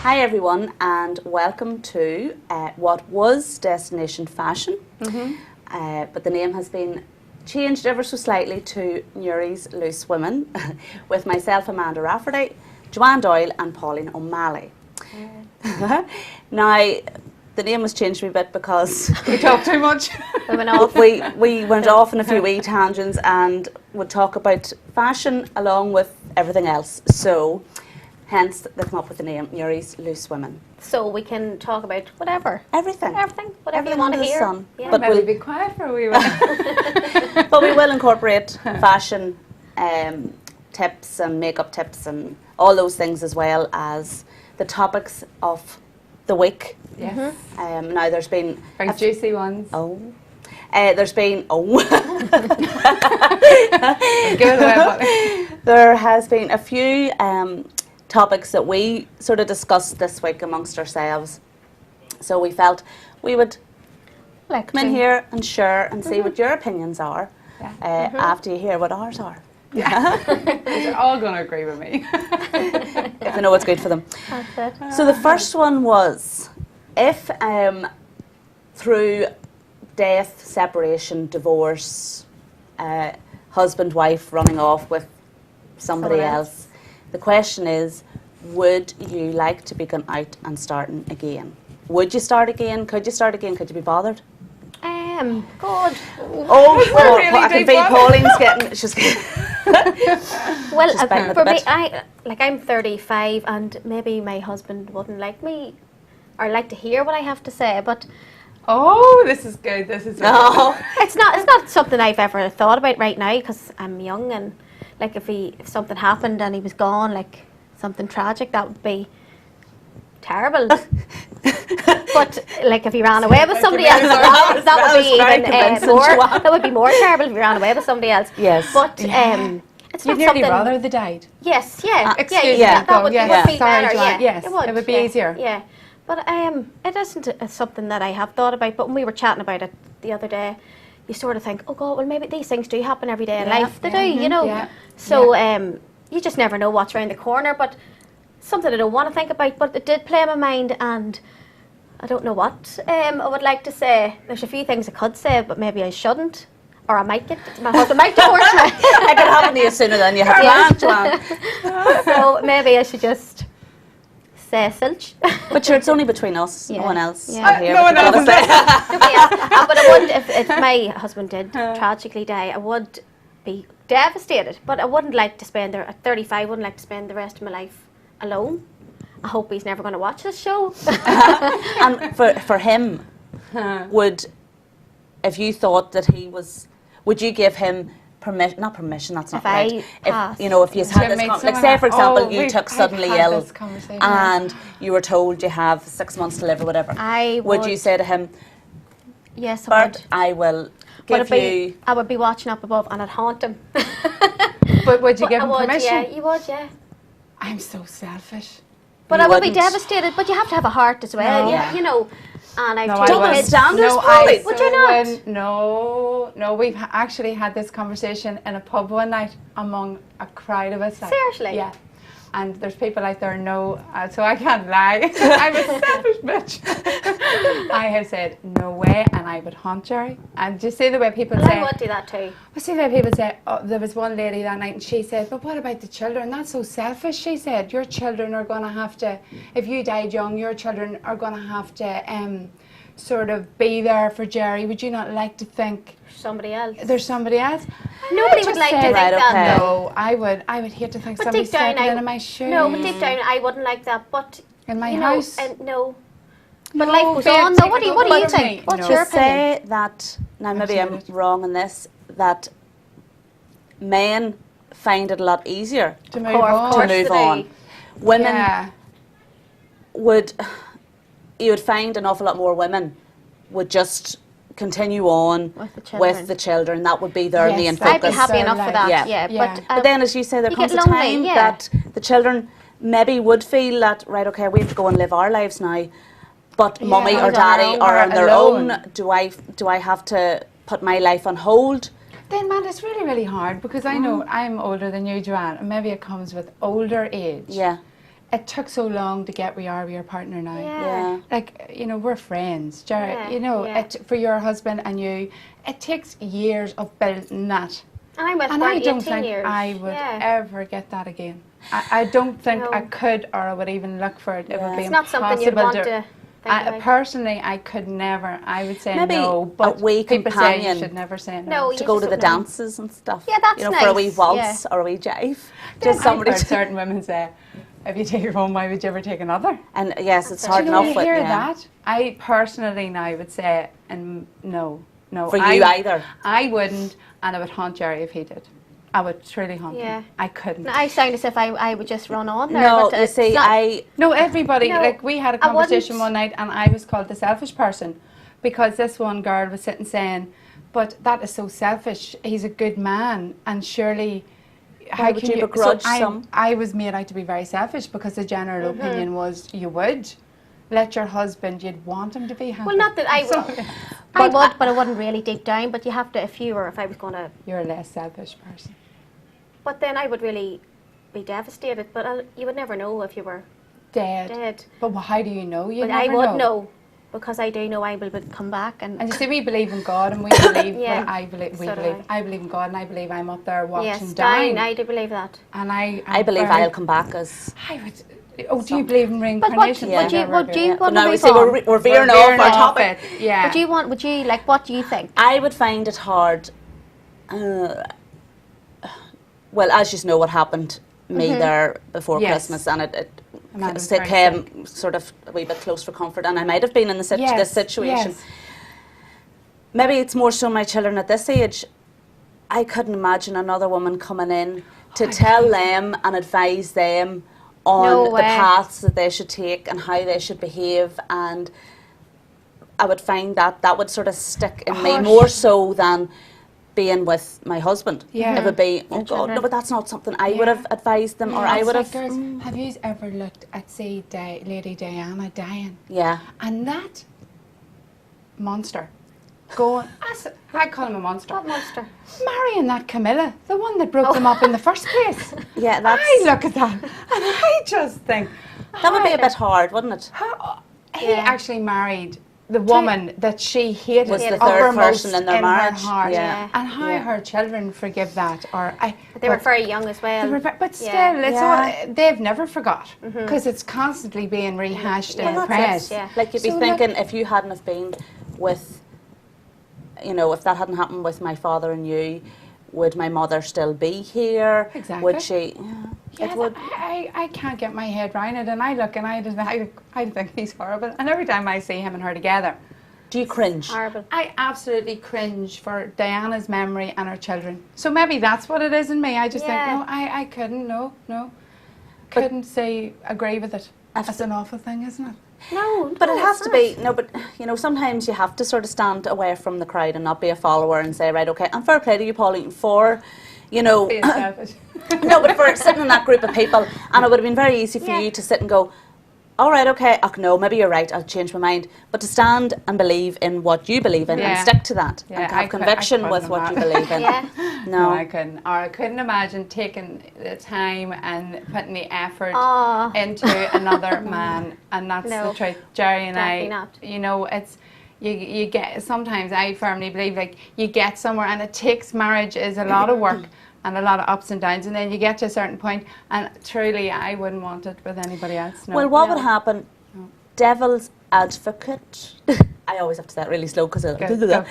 Hi everyone, and welcome to what was Destination Fashion, but the name has been changed ever so slightly to Newry's Loose Women, with myself, Amanda Rafferty, Joanne Doyle and Pauline O'Malley. Now, the name was changed a bit because we talked too much. we went off on a few wee tangents and would talk about fashion along with everything else. So, hence they come up with the name Newry's Loose Women. So we can talk about whatever. Everything, whatever you want to hear. Sun. Yeah. But we'll be quiet for a wee while. But we will incorporate fashion tips and makeup tips and all those things, as well as the topics of the week. Yes. Now there's been very juicy ones. There's been Give it away. There has been a few topics that we sort of discussed this week amongst ourselves. So we felt we would come in here and share and see what your opinions are after you hear what ours are. Yeah. They're all going to agree with me. If they know what's good for them. That's it. So the first one was, if through death, separation, divorce, husband, wife running off with somebody else, the question is, would you like to be gone out and starting again? Would you start again? Could you start again? Could you be bothered? God. Oh, really I can feel Pauline's getting. She's Well, Just bang with for the me, bit. I'm 35, and maybe my husband wouldn't like me or like to hear what I have to say. But Oh, this is good. This is no. it's not something I've ever thought about right now because I'm young, and like if something happened and he was gone, like something tragic, that would be terrible. But like if he ran away with somebody else, that would be even more. That would be more terrible if he ran away with somebody else. Yes. But it's You'd not nearly something. rather they died. Yes. That would be Sorry, better. Joanne. Yes, it would be easier. Yeah. But it isn't something that I have thought about. But when we were chatting about it the other day, you sort of think, oh God, well maybe these things do happen every day in life. They do, you know. Yeah. So you just never know what's around the corner. But something I don't want to think about. But it did play in my mind, and I don't know what I would like to say. There's a few things I could say, but maybe I shouldn't. Or I might get, my husband might divorce me. I could happen to you sooner than you have planned, Joanne. So maybe I should just say silch. But sure, it's only between us. No one else. Yeah. Here, no one else. But I would, if my husband did tragically die, I would be devastated. But I wouldn't like to spend, at 35, I wouldn't like to spend the rest of my life alone. I hope he's never going to watch this show. And for him, if you thought that he was, would you give him permission? Not permission. That's not right. If you know, if you had this, like say for example, you took suddenly ill, and you were told you have 6 months to live or whatever, would you say to him, yes, Bert, I will give you? I would be watching up above, and I'd haunt him. But would you give him permission? Yeah, you would. Yeah. I'm so selfish. But I would be devastated. But you have to have a heart as well. No. You know. And I've double standards, Pauline. Would you not? No, we've actually had this conversation in a pub one night among a crowd of us. Seriously? Yeah. And there's people out there know, so I can't lie. I'm a selfish bitch. I have said, no way, and I would haunt Jerry. And do you see the way people say... I would do that too. I see the way people say, there was one lady that night and she said, but what about the children? That's so selfish, she said. Your children are going to have to, if you died young, your children are going to have to sort of be there for Jerry. Would you not like to think... Somebody else. There's somebody else? Nobody would like to think that. No, I would hate to think somebody's stepping in my shoes. No, but deep down I wouldn't like that. But in my house? No. But life goes on. No, what do you think? What's your opinion? Say that, now maybe I'm wrong in this, that men find it a lot easier to move on. Women you would find an awful lot more women would just continue on with the children. That would be their main focus. I'd be happy enough for that. Yeah. But then, as you say, there comes a time that the children maybe would feel that, right, okay, we have to go and live our lives now, but mummy or daddy are on their own. Do I have to put my life on hold? Then, man, it's really, really hard because I know I'm older than you, Joanne, and maybe it comes with older age. Yeah. it took so long to get where we are with your partner now. Yeah. Like, you know, we're friends, Jerry. Yeah, You know, yeah. for your husband and you, it takes years of building that. And I'm with And for I don't 18 think years. I would Yeah. ever get that again. I don't think No. I could, or I would even look for it. It would be It's not something you'd impossible want to think about. personally, I could never. I would say Maybe no, a but wee people say companion. you should never say no. No, To you go just to the don't know. dances and stuff. Yeah, that's you know, for a wee nice, waltz yeah. or a wee jive. Just Just somebody I've heard to, certain women say, if you take her home, why would you ever take another? and yes, it's Do hard Do you know, enough you with hear yeah. that? I personally now would say, and no. For you either. I wouldn't, and I would haunt Jerry if he did. I would truly haunt Yeah. him. I couldn't. No, I sound as if I would just run on there. No, but you it's see, not- No, everybody, No, like we had a I wouldn't. conversation one night and I was called the selfish person because this one girl was sitting saying, but that is so selfish, he's a good man and surely how would can you begrudge I, some? I was made out to be very selfish because the general opinion was you would let your husband, you'd want him to be happy. Well, not that I would. Sorry. I would, but I wouldn't really deep down. But you have to, if I was going to. You're a less selfish person. But then I would really be devastated. But you would never know if you were Dead. dead. But how do you know? You But never I would know. Because I do know I will come back. And And you see, we believe in God, and we believe. Yeah. Well, I believe. We So do believe. I believe in God, and I believe I'm up there watching yes, down. dying, I do believe that. And I believe very- I'll come back as. I would. Oh, do you believe in But reincarnation? Yeah. would you want But to now be we say we're veering off our topic. it. Yeah. Would you like, what do you think? I would find it hard. Well, as you know, what happened me there before Yes. Christmas, and it Amanda was it very came sort of a wee bit close for comfort, and I might have been in this situation. Yes. Maybe it's more so my children at this age. I couldn't imagine another woman coming in to tell them and advise them on No the way. paths that they should take and how they should behave, and I would find that would sort of stick in me Harsh. more so than being with my husband. Yeah. It would be, oh God, children. no, but that's not something I Yeah. would have advised them, or Yeah, I it's would like, have. girls, have you ever looked at, say, Lady Diana dying? Yeah. And that monster going, I call him a monster, What monster? marrying that Camilla, the one that broke them up in the first place. Yeah, that's. I look at that and I just think, That would be a bit hard, wouldn't it? he Yeah. actually married the woman that she hated Was the uppermost third person in their her marriage. heart. Yeah. And how Yeah. her children forgive that, or But they were very young as well. they were but still, Yeah. it's Yeah. all, they've never forgot because it's constantly being rehashed in the Well, press. that's it. Yeah. Like you'd be So, thinking, if you hadn't have been with, you know, if that hadn't happened with my father and you, would my mother still be here? Exactly. Would she? Yeah, it would. I can't get my head around it, and I look and I think he's horrible. And every time I see him and her together, Do you cringe? Horrible. I absolutely cringe for Diana's memory and her children. So maybe that's what it is in me. I just Yeah. think, no, I couldn't, no. But- Couldn't say agree with it. I've That's an awful thing, isn't it? No, But no, it has it's to not. be, no, but you know, sometimes you have to sort of stand away from the crowd and not be a follower and say, right, okay, and fair play to you, Pauline, for, you know, Being selfish. no, but for sitting in that group of people, and it would have been very easy for Yeah. you to sit and go, all right, okay, oh, no, maybe you're right, I'll change my mind. But to stand and believe in what you believe in and Yeah. stick to that Yeah, and to I have cou- I conviction couldn't with what you imagine. believe in. Yeah. No, I No. couldn't. Or I couldn't imagine taking the time and putting the effort Oh. into another man. And that's No, the truth. Jerry and definitely I, not. you know, it's, you get, sometimes I firmly believe like you get somewhere and it takes, marriage is a lot of work and a lot of ups and downs. And then you get to a certain point and truly I wouldn't want it with anybody else. No. Well, what No. would happen? Devil's advocate. I always have to say it really slow because Go.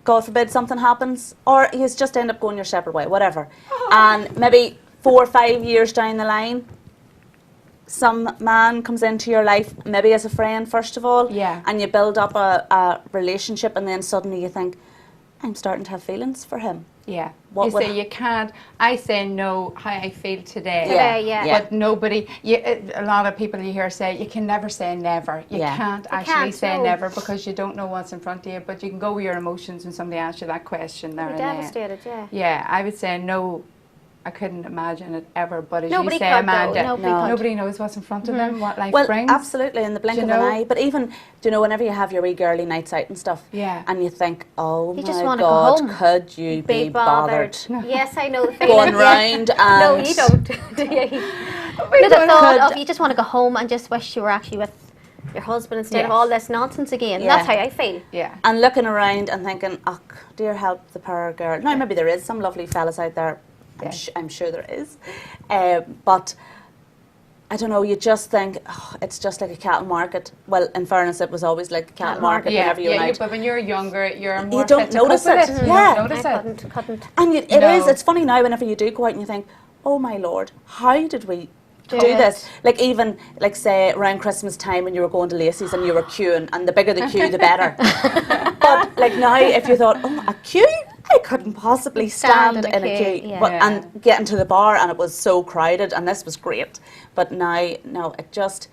God forbid something happens, or you just end up going your separate way, whatever. And maybe 4 or 5 years down the line, some man comes into your life, maybe as a friend first of all, Yeah. and you build up a relationship, and then suddenly you think, I'm starting to have feelings for him. Yeah. What You would- say you can't, I say no how I feel today. Yeah, yeah. But nobody, a lot of people you hear say, you can never say never. You Yeah. can't You actually can't, say no. never because you don't know what's in front of you, but you can go with your emotions when somebody asks you that question there You're and then. devastated, yeah. Yeah, I would say no I couldn't imagine it ever. But as Nobody you say, could, though. Amanda, Nobody could. nobody knows what's in front of them, what life Well, brings. absolutely, in the blink Do of you an know? eye. But even, do you know, whenever you have your wee girly nights out and stuff, Yeah. and you think, oh You just my wanna go God, home. could you be bothered? Yes, I know the feeling. Going round and... No, you don't. Do you? No, the thought of you just want to go home and just wish you were actually with your husband instead of Yes. all this nonsense again. Yeah. That's how I feel. Yeah. And looking around and thinking, oh, dear help the poor girl. Now, maybe there is some lovely fellas out there. I'm sure there is. But I don't know, you just think, oh, it's just like a cattle market. Well, in fairness, it was always like a cattle market whenever you went out. But when you're younger, you're more You don't fit to notice cope with it. You Yeah. don't notice I it. couldn't. And it's funny now whenever you do go out and you think, oh my Lord, how did we do this? Like even, like say, around Christmas time when you were going to Lacey's and you were queuing, and the bigger the queue, the better. But like now, if you thought, oh, a queue? I couldn't possibly stand in a queue. Yeah. But, and getting to the bar and it was so crowded, and this was great. But now, no, it just...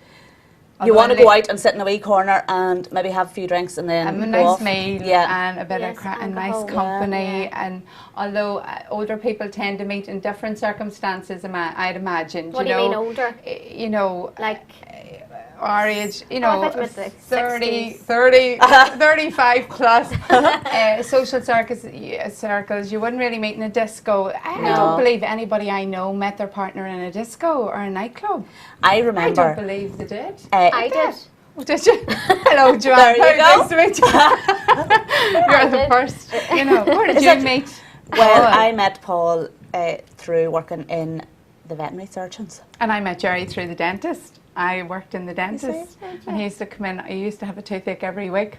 You want to go out and sit in a wee corner and maybe have a few drinks and then A go nice off. meal Yeah. and a bit of and nice alcohol. company. Yeah. And although older people tend to meet in different circumstances, I'd imagine. What do you mean older? You know, Like, our age, you I know, thought you meant like 30, 60s. 30, 35 plus social circles, you wouldn't really meet in a disco. I don't believe anybody I know met their partner in a disco or a nightclub. I I remember... don't believe they did. I did. Oh, did you? Hello, Joanne. There you How go. nice to meet you. You're the first. You know, where did Is you it- meet? Well, Paul? I met Paul through working in the veterinary surgeons. And I met Jerry through the dentist. I worked in the dentist, and he used to come in. I used to have a toothache every week.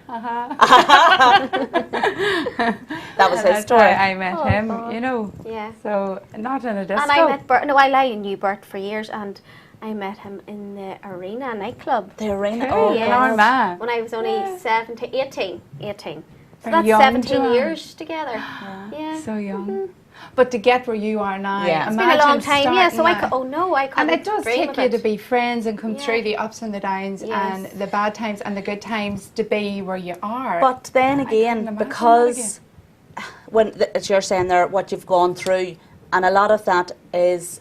That was his That's story. how I met him. God. You know. Yeah. So not in a disco. And I met Bert. No, I knew Bert for years, and I met him in the Arena nightclub. The arena. Cool. Oh, Yes. Armagh. When I was only 18. So Very that's young, 17 Joanne. years together. Yeah. So young. But to get where you are now, Yeah. It's been a long time, yeah. So I could. I couldn't And it does dream take of you it. to be friends and come Yeah. through the ups and the downs Yes. and the bad times and the good times to be where you are. But then couldn't again, imagine because when as you're saying there, what you've gone through, and a lot of that is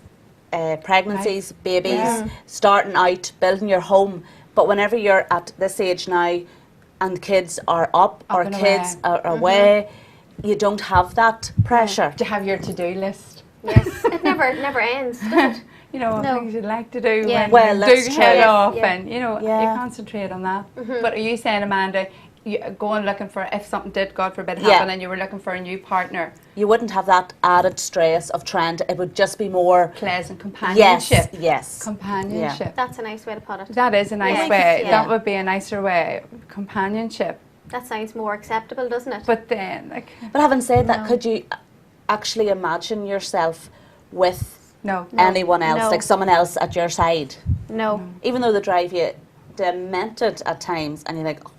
pregnancies, babies, Yeah. starting out, building your home. But whenever you're at this age now, and kids are up or and kids away. are away, you don't have that pressure. to have your to-do list. Yes. It never ends, does it? You know, No. things you'd like to do Yeah. when Well, you that's do true. head Yes, off yeah. and, you know, you Yeah. concentrate on that. But are you saying, Amanda, you going looking for, if something did, God forbid, Yeah. happen and you were looking for a new partner, You wouldn't have that added stress of trying to, it would just be more, pleasant yes, companionship. yes. Companionship. That's a nice way to put it. That is a nice Yes, way. yeah. That would be a nicer way. Companionship. That sounds more acceptable, doesn't it? But then, like, But having said that, No. could you actually imagine yourself with no. anyone else, No. like someone else at your side? No. Even though they drive you demented at times, and you're like, oh,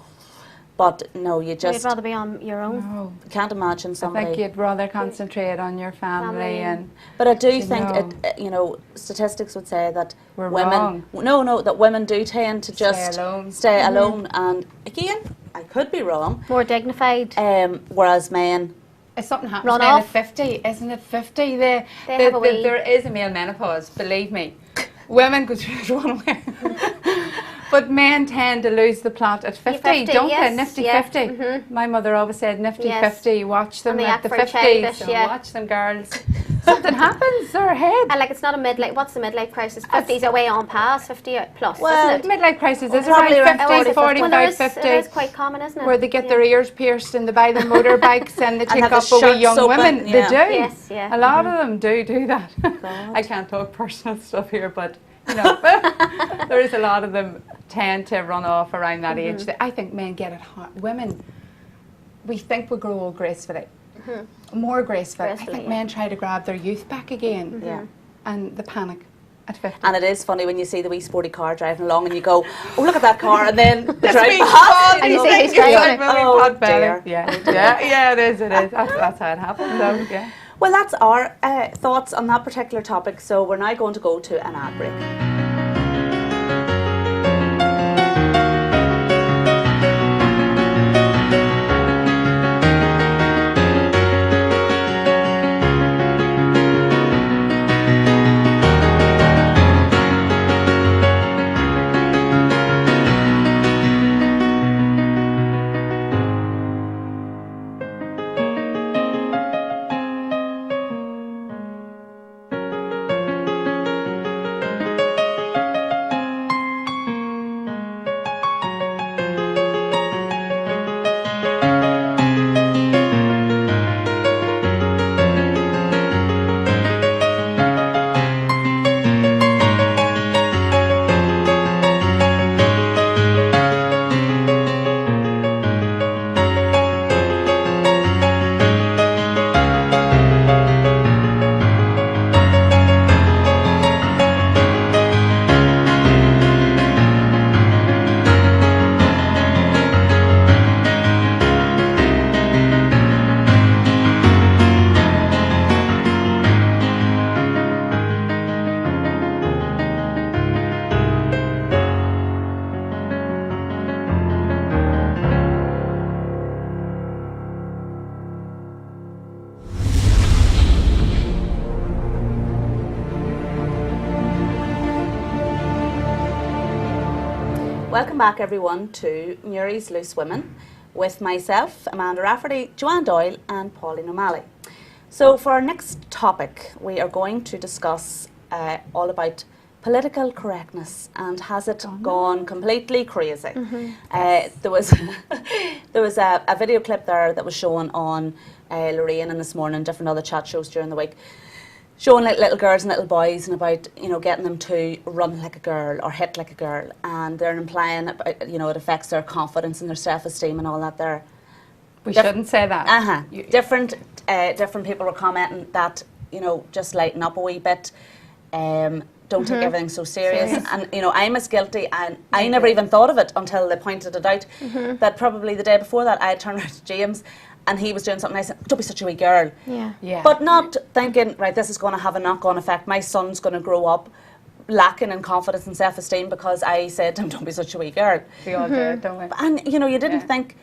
but no, you You'd just rather be on your own. No. can't imagine I somebody. think you'd rather concentrate on your family Family. and But I do You think know. it, you know, statistics would say that We're women, wrong. no, that women do tend to Stay just alone. stay alone. And again, I could be wrong. More dignified. Whereas men, if something happens Run then at off. 50, isn't it 50? have a wee- There is a male menopause, believe me. Women go through it one way. But men tend to lose the plot at 50, 50, don't yes, they? Nifty yeah, 50. My mother always said nifty Yes. 50, watch them And they at act the very 50s. childish, So yeah. watch them, girls. Something happens, they're ahead. And like it's not a midlife. What's the midlife crisis? 50s are way on past. 50 plus, Well, isn't it? Midlife crisis is probably around around 50, 40, 45, Well, it 50. is quite common, isn't it? Where they get Yeah. their ears pierced and they buy them motorbikes and they take have the up with shirts young open, women. yeah. They do. Yes, yeah. A lot of them do that. God. I can't talk personal stuff here, but you know, there is a lot of them tend to run off around that age. I think men get it hard. Women, we think we grow old gracefully. More graceful. I Gracefully, think yeah. men try to grab their youth back again. Yeah. And the panic at 50. and it is funny when you see the wee sporty car driving along, and you go, "Oh, look at that car," and then they This drive wee past, pod, And you go, see who's You're driving like, it. "Well, Oh, pod belly." dear. Yeah, it is. That's how it happens. So, yeah. Well, that's our thoughts on that particular topic. So we're now going to go to an ad break. Welcome back everyone to Newry's Loose Women with myself, Amanda Rafferty, Joanne Doyle and Pauline O'Malley. So for our next topic we are going to discuss all about political correctness and has it gone completely crazy. There was there was a video clip there that was shown on Lorraine and This Morning, different other chat shows during the week, showing like little girls and little boys and about, you know, getting them to run like a girl or hit like a girl, and they're implying about, you know, it affects their confidence and their self-esteem and all that there. We shouldn't say that. Different people were commenting that, you know, just lighten up a wee bit, don't take everything so serious. And, you know, I'm as guilty, and I never even thought of it until they pointed it out, that probably the day before that I had turned around to James and he was doing something, I said, don't be such a wee girl. But not thinking, right, this is going to have a knock-on effect. My son's going to grow up lacking in confidence and self-esteem because I said to him, don't be such a wee girl. We all do, don't we? And, you know, you didn't think,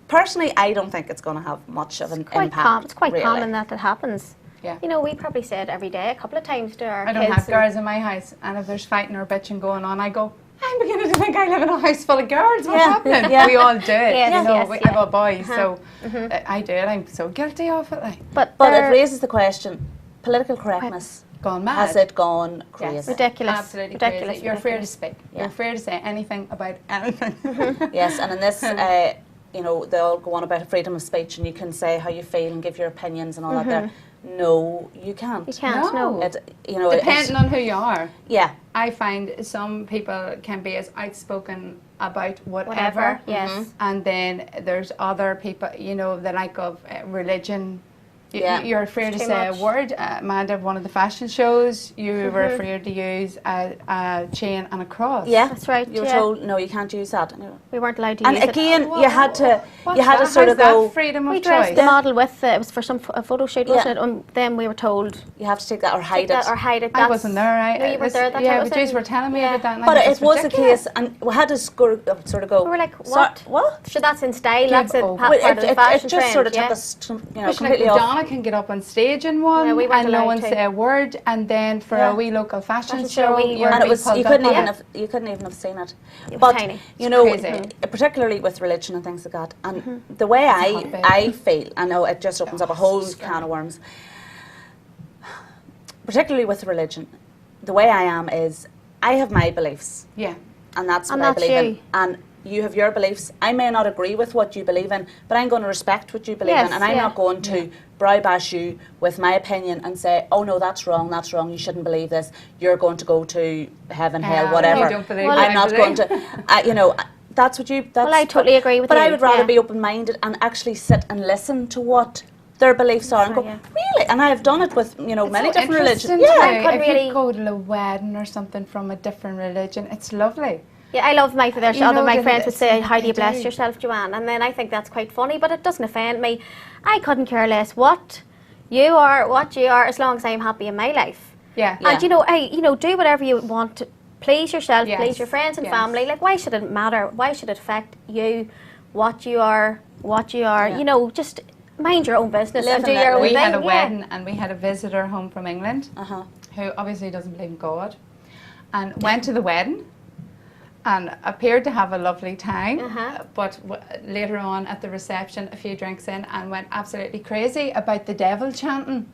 personally, I don't think it's going to have much of an impact. It's quite really common that it happens. Yeah. You know, we probably say it every day, a couple of times to our I don't kids. have girls in my house, and if there's fighting or bitching going on, I go, I'm beginning to think I live in a house full of girls. What's happening? We all do it. Yes, you know, yes, I've got boys, so I do it. I'm so guilty of it. Like. But it raises the question, political correctness, Gone mad. has it gone crazy? Yes. ridiculous. Absolutely ridiculous. crazy. You're afraid to ridiculous. speak. Yeah. You're afraid to say anything about anything. Yes, and in this, you know, they all go on about freedom of speech and you can say how you feel and give your opinions and all that there. No, you can't. You can't, no. You know, Depending on who you are. Yeah. I find some people can be as outspoken about whatever. Yes. And then there's other people, you know, the like of religion. You're afraid to Too say much. a word. Amanda, one of the fashion shows, you were afraid to use a chain and a cross. Yeah, That's right, You were yeah. told, no, you can't use that. We weren't allowed to And use again, it. you had to sort How's of go, that freedom We of dressed choice? the model with, it was for some a photo shoot, wasn't Yeah. it? And then we were told, you have to take that or hide that it. or hide it. I wasn't there. No, you weren't there that yeah, time, but was it? James were telling me about that. And But I it was a ridiculous. case, and we had to sort of go. We were like, "So- what? what? Sure, that's in style, Give that's in over. part Well, of the fashion it just trend, sort of yeah. took us, to, you know, Like completely off. Madonna can get up on stage in one Yeah, we weren't and no allowed one to. say a word, and then for Yeah. a wee local fashion Fashion show, show, we you're were- And it being was pulled you up couldn't on even it. have seen it. It was But tiny. you know, crazy. particularly with religion and things like that, and the way hotbed. I feel, I know it just opens up a whole so can of worms. Particularly with religion, the way I am is I have my beliefs, Yeah. and that's And what I that's believe in. you. And you have your beliefs. I may not agree with what you believe in, but I'm going to respect what you believe Yes, in, and I'm yeah. not going to brow bash you with my opinion and say, oh no, that's wrong, you shouldn't believe this, you're going to go to heaven, hell, whatever. You don't believe Well, what I'm I not believe. going to, you know, that's what you, that's Well, I totally agree with but you. I would rather yeah. be open-minded and actually sit and listen to what their beliefs are and go, yeah. really? And I have done it with, you know, many so different religions. interesting Yeah. too. could If really- you go to a wedding or something from a different religion, it's lovely. Yeah, I love there's You other know my that friends would it's say, what how do they you bless do. yourself, Joanne? And then I think that's quite funny, but it doesn't offend me. I couldn't care less what you are, as long as I'm happy in my life. Yeah. Yeah. And do whatever you want to please yourself, Yes. please your friends and Yes. family. Like, why should it matter? Why should it affect you, what you are? Yeah. You know, just mind your own business Live and do in that your own way. We thing. had a yeah. wedding and we had a visitor home from England Uh-huh. who obviously doesn't believe in God, and went to the wedding and appeared to have a lovely time, but later on at the reception, a few drinks in, and went absolutely crazy about the devil chanting.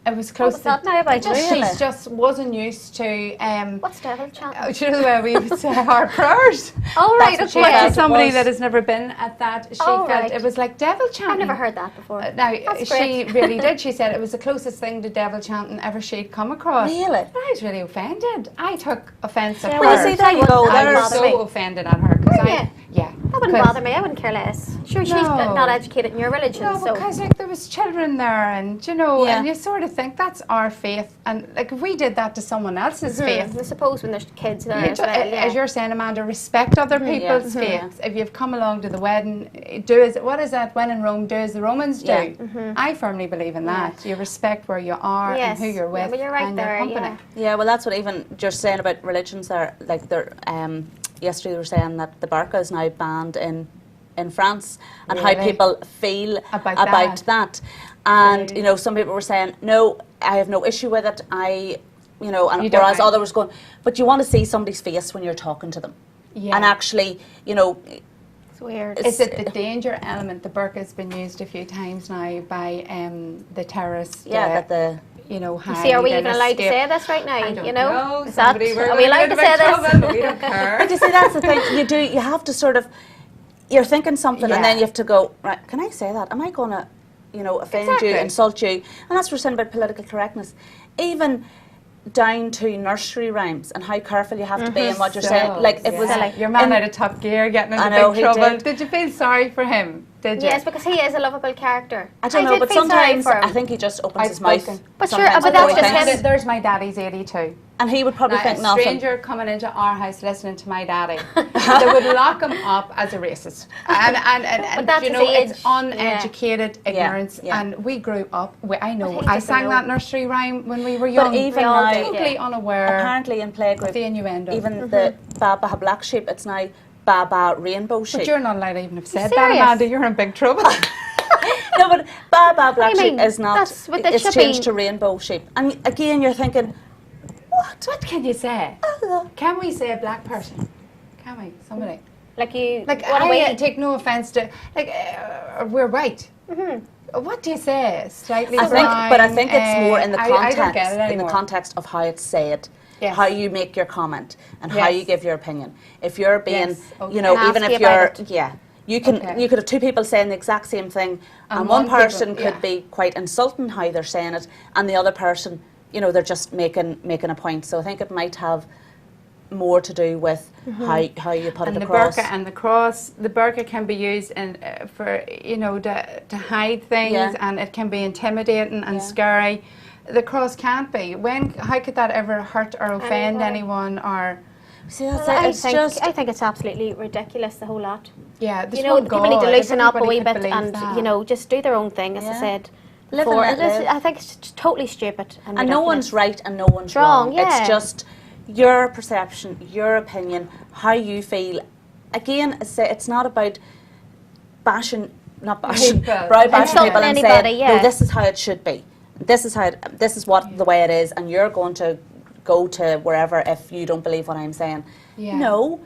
It was close What's that to now about? Really? she just wasn't used to What's devil chanting? do you know the way we would say our prayers? Oh, right, That's okay. what she But felt to somebody was. that has never been at that, she Oh, felt right. it was like devil chanting. I've never heard that before. Now, That's she great. really did. She said it was the closest thing to devil chanting ever she'd come across. Really? But I was really offended. I took offence at Yeah, her. Well, see, there you go. I There's was bother me. so offended at her. 'Cause Were you? yeah. That wouldn't 'cause- bother me. I wouldn't care less. Sure, she's No. not educated in your religion, No, so because like there was children there, and you know, Yeah. and you sort of think that's our faith, and like if we did that to someone else's faith, I suppose when there's kids there you as ju- well. Yeah. as you're saying, Amanda, respect other people's Yeah. faiths. If you've come along to the wedding, do as what is that? When in Rome, do as the Romans do. Yeah. I firmly believe in that. You respect where you are Yes. and who you're with, Yeah, but you're right and there, your company. Yeah, well, that's what even just saying about religions there. Like, yesterday they were saying that the burqa is now banned in France, and how Really? people feel About that. And Really? you know, some people were saying, no, I have no issue with it. And You don't whereas mind. others were going, but you want to see somebody's face when you're talking to them. Yeah. and actually, you know, It's weird. Is it the danger element? The burqa has been used a few times now by the terrorists. that the you know, You see, are we even allowed to say this right now? You know, is that, are we allowed to say this? We don't care. But you see, that's the thing. You have to sort of, you're thinking something, and then you have to go, right, can I say that? Am I going to, you know, offend you, insult you? And that's what we're saying about political correctness. Even down to nursery rhymes and how careful you have to be in what you're saying. Like, it was like your man out of Top Gear getting into big trouble. Did you feel sorry for him? Did you? Yes, because he is a lovable character. I don't know, but sometimes I think he just opens his mouth. But sure, but that's just him. There's my daddy's 82. And he would probably think nothing. A stranger coming into our house listening to my daddy, they would lock him up as a racist. And you know, it's uneducated ignorance. And we grew up, I sang that nursery rhyme when we were young. But even now, totally unaware. Apparently in playgroup, the innuendo. Even the Baba Black Sheep, it's now Baba Rainbow Sheep. But you're not allowed to even have said that, Amanda. You're in big trouble. No, but Baba Black Sheep is not, it's changed to Rainbow Sheep. And again, you're thinking, what can you say? Can we say a black person? Can we? Somebody. Like you. Like, I take no offence to, like, we're white. What do you say? Slightly I think it's more in the context, I don't get it anymore. in the context of how it's said, how you make your comment, and how you give your opinion. If you're being, you know, even if you're, you can, you could have two people saying the exact same thing, and one person could be quite insulting how they're saying it, and the other person, you know, they're just making a point. So I think it might have more to do with how you put it across. And the burqa and the cross, the burqa can be used for, you know, to hide things, and it can be intimidating and scary. The cross can't be. How could that ever hurt or offend anyone? Or see, I think it's absolutely ridiculous, the whole lot. Yeah, you know, people need to loosen up a wee bit and you know, just do their own thing, as I said. I think it's totally stupid. And no one's right and no one's wrong. It's just your perception, your opinion, how you feel. Again, it's not about browbashing people and saying, no, this is how it should be. This is what the way it is, and you're going to go to wherever if you don't believe what I'm saying. No,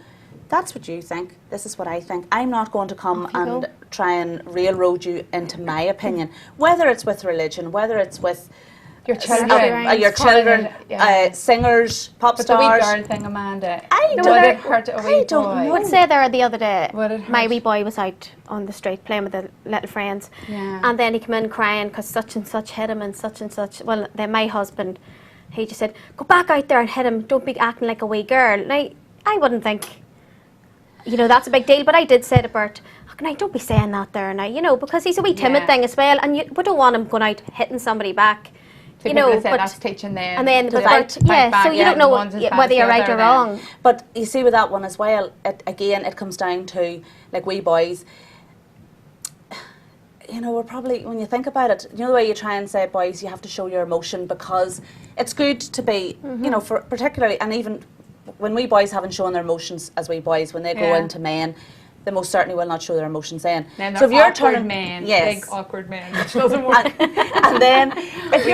that's what you think. This is what I think. I'm not going to come and try and railroad you into my opinion, whether it's with religion, whether it's with your children, singers, pop stars. But the wee girl thing, Amanda, would it hurt a wee boy? I would say there the other day, my wee boy was out on the street playing with the little friends, and then he came in crying because such and such hit him and such. Well, then my husband, he just said, go back out there and hit him, don't be acting like a wee girl. Now, I wouldn't think, you know, that's a big deal, but I did say to Bert, don't be saying that there now, you know, because he's a wee timid thing as well, and we don't want him going out hitting somebody back. You know, but that's teaching them. And then so you don't know whether you're right or wrong. But you see with that one as well, it comes down to, like, wee boys, you know, we're probably, when you think about it, you know the way you try and say, boys, you have to show your emotion because it's good to be, you know, for particularly, and even when wee boys haven't shown their emotions as wee boys, when they go into men, they most certainly will not show their emotions then. So if you're turning big awkward men, which doesn't work. And then if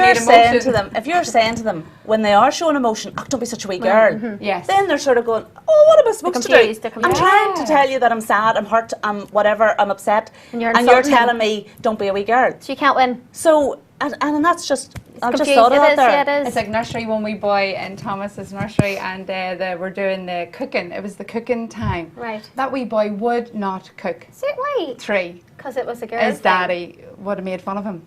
you're saying to them when they are showing emotion, oh, don't be such a wee girl. Then they're sort of going, oh, what am I supposed to do? I'm trying to tell you that I'm sad, I'm hurt, I'm whatever, I'm upset, and you're telling me don't be a wee girl. So you can't win. So and that's just. I just thought of that there. It's like nursery, one wee boy in Thomas's nursery, and they were doing the cooking. It was the cooking time. Right. That wee boy would not cook. So why? 3. Because it was a girl. His daddy would have made fun of him,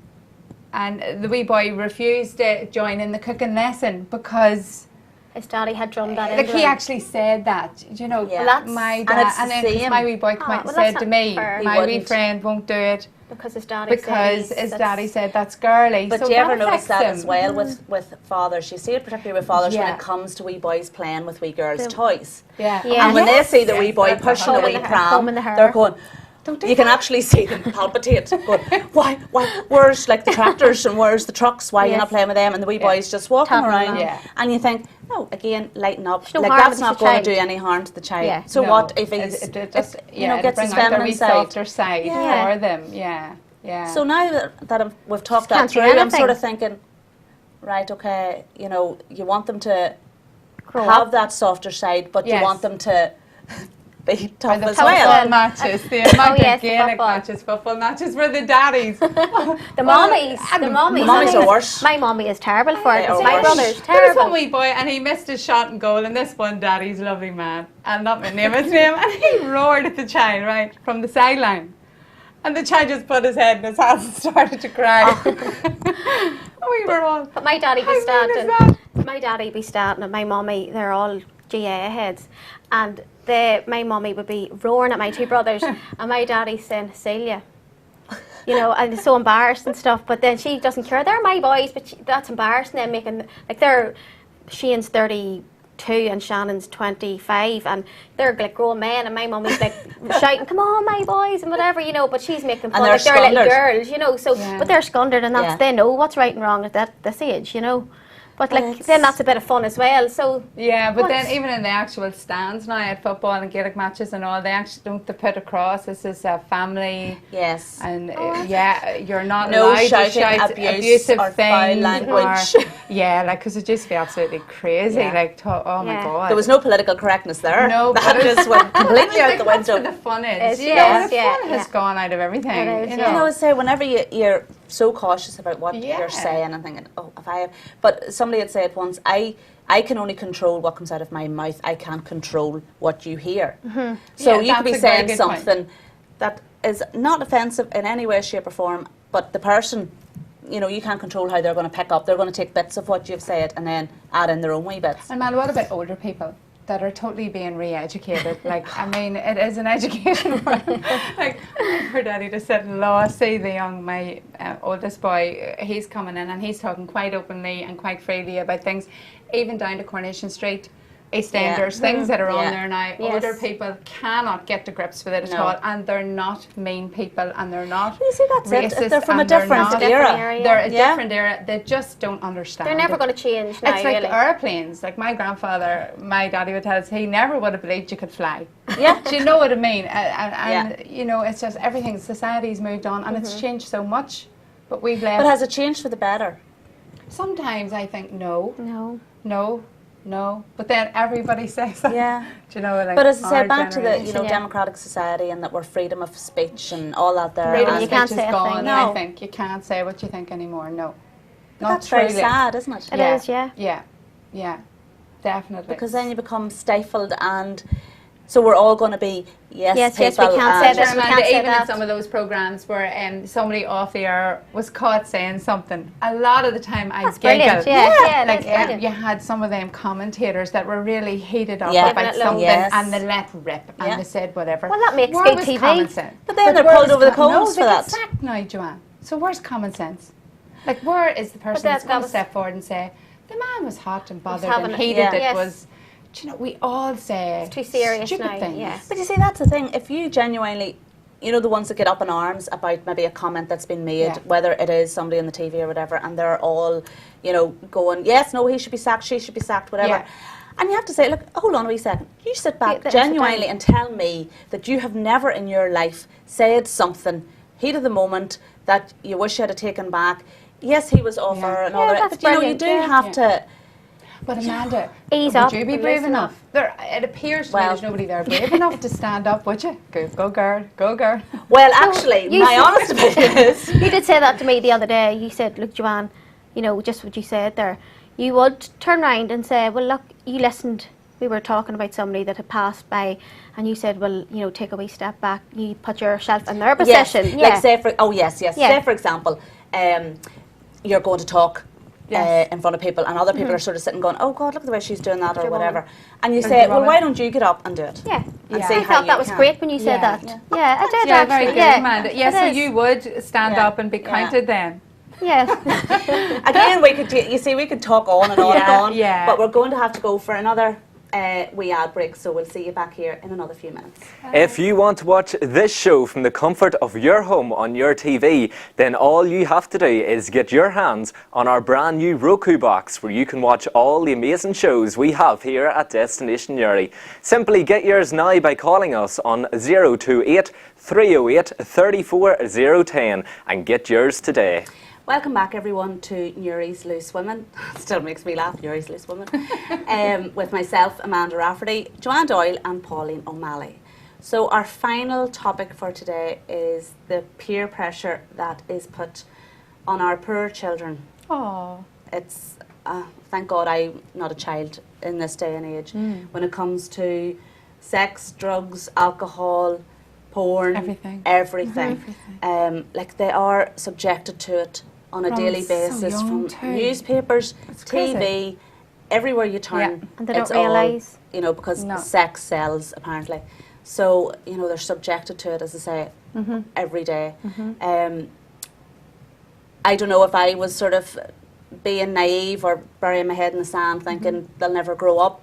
and the wee boy refused to join in the cooking lesson because his daddy had drummed that in. Like he actually said that, you know. My dad, and then my wee boy came out and said to me, my wee friend won't do it. Because his daddy said that's girly. But do you ever notice that as well with fathers? You see it particularly with fathers when it comes to wee boys playing with wee girls' toys. And when they see the wee boy pushing a wee pram, they're going, you can actually see them palpitate, going, why, where's like the tractors and where's the trucks, why are you not playing with them? And the wee boy's just walking around. And you think, no, again, lighten up. Like that's not going to do any harm to the child. So what if he's, you know, gets his feminine softer side for them. So now that we've talked that through, I'm sort of thinking, right, okay, you know, you want them to have that softer side, but you want them to be tough the as football well. matches, the amount yes, of Gaelic football. matches, football matches were the daddies. The mummies. and The mummies. mummies are worse. My mummy is terrible for it. They are My worse. brother's There was one terrible. wee boy and he missed his shot and goal, and this one daddy's lovely man, and not my name, his name, and he roared at the child right from the sideline. And the child just put his head in his hands and started to cry. We were all. But my daddy be How mean is standing. that? My daddy be standing, and my mummy, they're all GA heads, and my mummy would be roaring at my two brothers, and my daddy saying, Celia, you know, and it's so embarrassed and stuff. But then she doesn't care. They're my boys, but that's embarrassing. Them making like Shane's 32 and Shannon's 25, and they're like grown men, and my mummy's like shouting, "Come on, my boys," and whatever, you know. But she's making fun like they're little girls, you know. So, but they're scundered, and that's they know what's right and wrong at this age, you know. But like then that's a bit of fun as well. So yeah, but then even in the actual stands now at football and Gaelic matches and all, they actually don't put across this is a family. Yes. And you're not no allowed shouting, to shout abusive or foul things language. Yeah, like because it just be absolutely crazy. Yeah. Like oh my god, There was no political correctness there. No, that just went completely out the that's window. where the fun is. You Yes, know, the fun has gone out of everything. It is, you You know. know, say whenever you're so cautious about what you're saying and thinking, oh, if I have, but somebody had said once, I can only control what comes out of my mouth. I can't control what you hear. Mm-hmm. So you could be saying something something that is not offensive in any way, shape or form, but the person, you know, you can't control how they're going to pick up. They're going to take bits of what you've said and then add in their own wee bits. And man, what about older people that are totally being re-educated? Like, I mean, it is an education. Like, her daddy just said, "Law, see the young, my oldest boy, he's coming in and he's talking quite openly and quite freely about things, even down to Coronation Street, EastEnders, things that are on there now. Yes. Older people cannot get to grips with it at all, and they're not mean people, and they're not You see, that's racist. it. They're from a and they're different not- era. They're a different era. They just don't understand. they're never it. going to change now, It's like really. airplanes. Like my grandfather, my daddy would tell us he never would have believed you could fly. Yeah. Do you know what I mean? And you know, it's just everything. Society's moved on, and it's changed so much. But we've left. But has it changed for the better? Sometimes I think no. But then everybody says that. Yeah. Do you know? Like But as I our say, back to the generation. democratic society and that we're freedom of speech and all that there. Freedom and of can't speech say is a gone. thing, no. I think you can't say what you think anymore. No. But that's very sad, isn't it? It is, yeah. Yeah. Definitely. Because then you become stifled, and so we're all going to be Yes, people. we can't say and- this, we can't say even in that. some of those programs where somebody off the air was caught saying something, a lot of the time I That's giggle. brilliant, yeah, Like that's brilliant. you had some of them commentators that were really heated up Yeah. about Giving it something, Yes. and they let rip and Yeah. they said whatever. Well, that makes Where good was TV. common sense? But then they're where pulled was over the com- coals no, for they that. get sacked now, Joanne. So where's common sense? Like where is the person that's that going to was- step forward and say the man was hot and bothered having and it- hated yeah. it Yes. was. Do you know, we all say It's too serious stupid now, things. yeah. But you see, that's the thing. If you genuinely, you know, the ones that get up in arms about maybe a comment that's been made, Yeah. whether it is somebody on the TV or whatever, and they're all, you know, going, yes, no, he should be sacked, she should be sacked, whatever. Yeah. And you have to say, look, hold on a wee second. You sit back Yeah, genuinely sit and tell me that you have never in your life said something, heat of the moment, that you wish you had taken back. Yes, he was off Yeah. her and all Yeah, that, that's but you know, you brilliant, do yeah. have to. But Amanda, Ease would up you be and brave listen enough? up. It appears to me Well- there's nobody there brave enough to stand up, would you? Go girl, go girl. Well, actually, you my said- honest opinion is. You did say that to me the other day. You said, look, Joanne, you know, just what you said there. You would turn around and say, well, look, you listened. We were talking about somebody that had passed by, and you said, well, you know, take a wee step back. You put yourself in their position. Yes, like say for yes. Yeah. Say for example, you're going to talk Yes. in front of people, and other people are sort of sitting going, "Oh God, look at the way she's doing that," or Your whatever. woman. And you Or say, your "Well, woman. why don't you get up and do it?" Yeah. And Yeah. see I how thought you that was can. great when you said Yeah. that. Yeah, I did Yeah, actually. very good, yeah. Amanda. Yeah, It so is. you would stand Yeah. up and be Yeah. counted then. Yes. Again, we could. You see, we could talk on and on and Yeah, on. yeah. But we're going to have to go for another wee ad break, so we'll see you back here in another few minutes. If you want to watch this show from the comfort of your home on your TV, then all you have to do is get your hands on our brand new Roku box, where you can watch all the amazing shows we have here at Destination Newry. Simply get yours now by calling us on 028 308 34010 and get yours today. Welcome back, everyone, to Newry's Loose Women. Still makes me laugh, Newry's Loose Women. With myself, Amanda Rafferty, Joanne Doyle and Pauline O'Malley. So our final topic for today is the peer pressure that is put on our poor children. Oh. It's, thank God I'm not a child in this day and age. When it comes to sex, drugs, alcohol, porn, everything. Like they are subjected to it on a daily basis from newspapers, TV, everywhere you turn. And they don't realise. You know, because sex sells apparently. So, you know, they're subjected to it, as I say, every day. I don't know if I was sort of being naive or burying my head in the sand thinking they'll never grow up.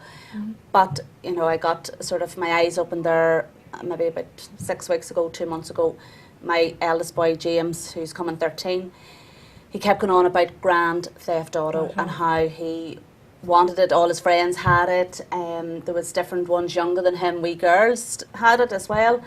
But, you know, I got sort of my eyes opened there maybe about 6 weeks ago, 2 months ago. My eldest boy, James, who's coming 13, he kept going on about Grand Theft Auto and how he wanted it, all his friends had it, there was different ones younger than him, wee girls had it as well.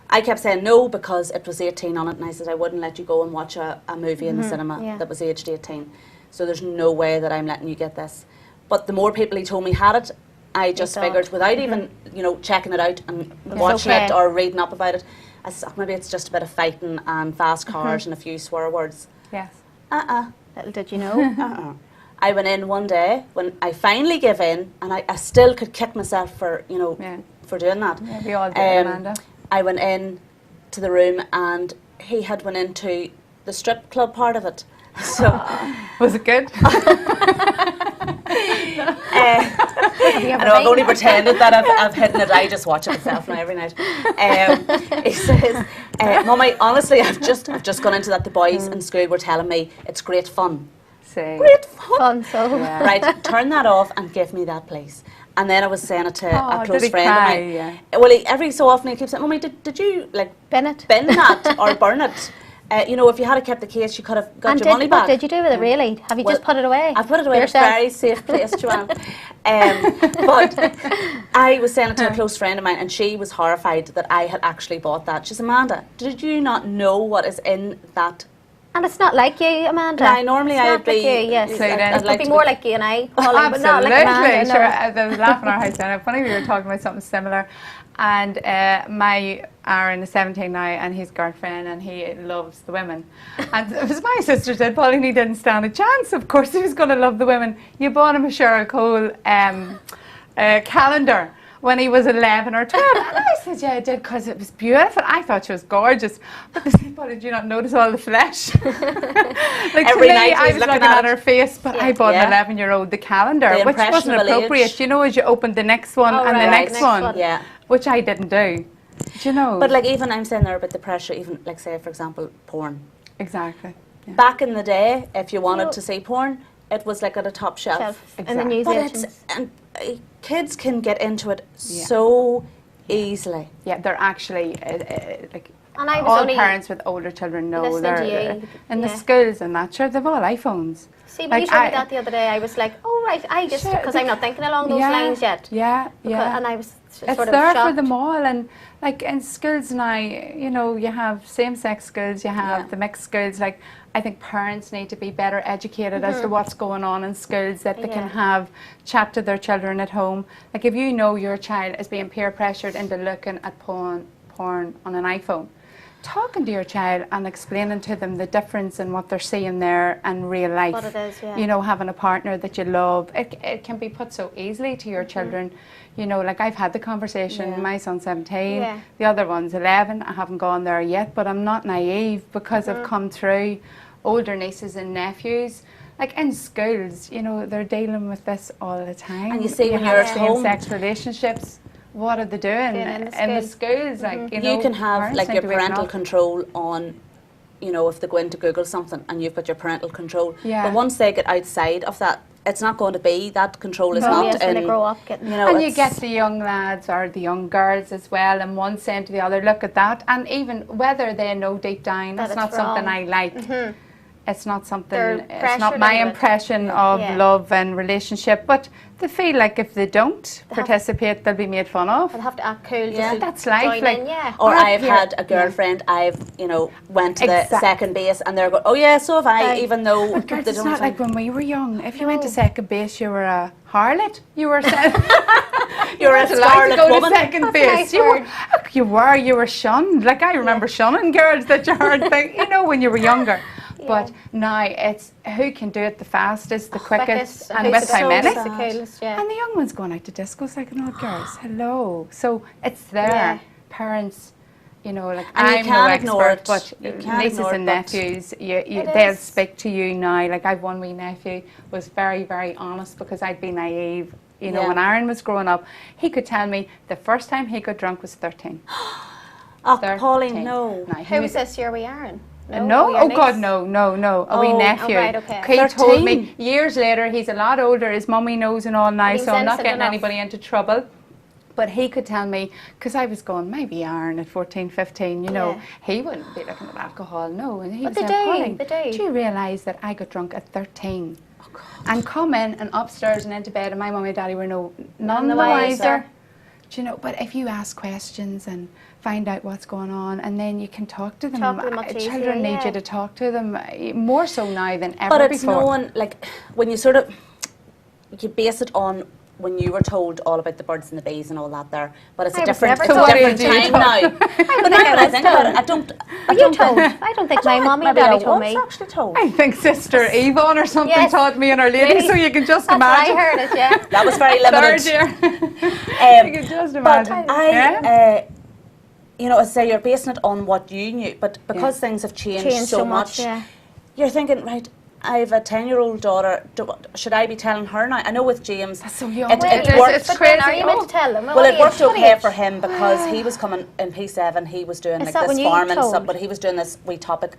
I kept saying no because it was 18 on it, and I said I wouldn't let you go and watch a movie in the cinema that was aged 18. So there's no way that I'm letting you get this. But the more people he told me had it, I just figured without even, you know, checking it out and watching it or reading up about it, I thought maybe it's just a bit of fighting and fast cars and a few swear words. Yes. Little did you know. I went in one day when I finally gave in, and I still could kick myself for, you know, for doing that. Yeah, we all did, Amanda. I went in to the room and he had went into the strip club part of it. So was it good? I know I've only pretended that I've hidden it. I just watch it myself now every night. He says, "Mummy, honestly, I've just gone into that. The boys in school were telling me it's great fun. Great fun. Right, turn that off and give me that, please." And then I was saying it to a close friend of mine. Yeah. Well, every so often he keeps saying, "Mummy, did you like bin that or burn it? You know, if you had kept the case, you could have got your money back." What did you do with it, really? Have you just put it away? I put it away in a very safe place, Joanne. But I was saying it to a close friend of mine, and she was horrified that I had actually bought that. She said, "Amanda, did you not know what is in that?" And it's not like you, Amanda. No, normally I'd be... Yes, I'd like be more like you and I, Holly, Absolutely. but not like Amanda. Sure, I was laughing our house down. Funny, we were talking about something similar. And my Aaron is 17 now, and his girlfriend, and he loves the women. And it was my sister said, Pauline, he didn't stand a chance. Of course he was going to love the women. You bought him a Cheryl Cole calendar when he was 11 or 12. And I said, yeah, I did, because it was beautiful. I thought she was gorgeous. But they said, well, did you not notice all the flesh? Like every to me, night I was looking at her face, but I bought an 11-year-old the calendar, which wasn't appropriate. Age. You know, as you opened the next one and the next one, which I didn't do. Do you know? But like even I'm saying there about the pressure, even like say for example porn. Exactly. Yeah. Back in the day, if you wanted to see porn, it was like at a top shelf. Exactly. And the news agents. And kids can get into it so easily. Yeah, they're actually like and I was all only parents with older children know they're in the Yeah. schools and that. Sure, they've all iPhones. See, when Like, you showed me that the other day, I was like, oh right, I just, because I'm not thinking along those lines yet. Yeah, yeah. And I was sort It's of there shocked. for them all, and like in schools now, you know, you have same-sex schools, you have the mixed schools. Like, I think parents need to be better educated as to what's going on in schools, that they can have chat to their children at home. Like, if you know your child is being peer pressured into looking at porn on an iPhone, talking to your child and explaining to them the difference in what they're seeing there and real life. What it is, You know, having a partner that you love, it can be put so easily to your children. You know, like I've had the conversation, my son's 17, the other one's 11, I haven't gone there yet, but I'm not naive because I've come through older nieces and nephews. Like in schools, you know, they're dealing with this all the time. And you see when you're at home, same-sex relationships, what are they doing in the schools? Like, you know, you can have like your need to wake parental up. control on, you know, if they go in to Google something and you've got your parental control. Yeah. But once they get outside of that, it's not going to be, that control is No, not yes, when in, they grow up getting, you know, And you it's- get the young lads or the young girls as well, and one saying to the other, look at that. And even whether they know deep down, That that's not it's something wrong. I like. It's not something, They're it's not pressured my into it. impression of Yeah. love and relationship. But they feel like if they don't participate, they'll be made fun of. they'll have to act cool just to That's life. join Like, in, Or Or I've you're- had a girlfriend, I've, you know, went to the Exact- second base and they're going, oh yeah, so have I, even though But girls, they it's don't not have like when we were young. If you went to second base, you were a harlot. You were You're a weren't allowed to scarlet go woman. to second That's a base. nice You were shunned. Like I remember shunning girls that you heard, when you were younger. But now it's who can do it the fastest, the quickest, and with how many. The coolest, yeah. And the young ones going out to discos like an old girls. Hello. So it's there. Yeah. Parents, like And you I'm no can't ignore expert, it. You but can't nieces ignore and it, but nephews, It they'll is. speak to you now. Like I've one wee nephew was very, very honest because I'd be naive. Yeah. When Aaron was growing up, he could tell me the first time he got drunk was 13. Oh, 13. Pauline, no. Now, he Who was was this, your wee Aaron? no, your oh God, niece? no. A wee Oh, nephew. right, okay. He told 13. me years later, he's a lot older, his mummy knows and all now, But he so was I'm not innocent getting enough. anybody into trouble. But he could tell me, because I was going, maybe Aaron at 14, 15, Yeah. he wouldn't be looking at alcohol, no. And he But was they saying, do, Pauline, they do. you realise that I got drunk at 13? And come in and upstairs and into bed, and my mummy and daddy were none the wiser. Do you know, but if you ask questions and find out what's going on, and then you can talk to them. Talk to them much Children easier, need yeah. you to talk to them more so now than ever But it's before. known, like, when you you base it on when you were told all about the birds and the bees and all that there, but it's I a was different, never it's a told. different What do you time do? now. But now when I think about it, I don't Were you told? I don't think my mummy and maybe I daddy told was me. actually told. I think Sister Yvonne or something Yes. taught me in Our Lady, Really? so you can just That's why I imagine. heard it, yeah. That was very Third limited. year. You can just But imagine. I say you're basing it on what you knew, but because things have changed so much, yeah. you're thinking, right, I have a 10-year-old daughter, should I be telling her now? I know with James, That's so young. it It's worked. But crazy. then are you meant to tell them? Well, it worked okay age? for him because he was coming in P7. He was doing Is like that this when you farm and told? stuff, but he was doing this wee topic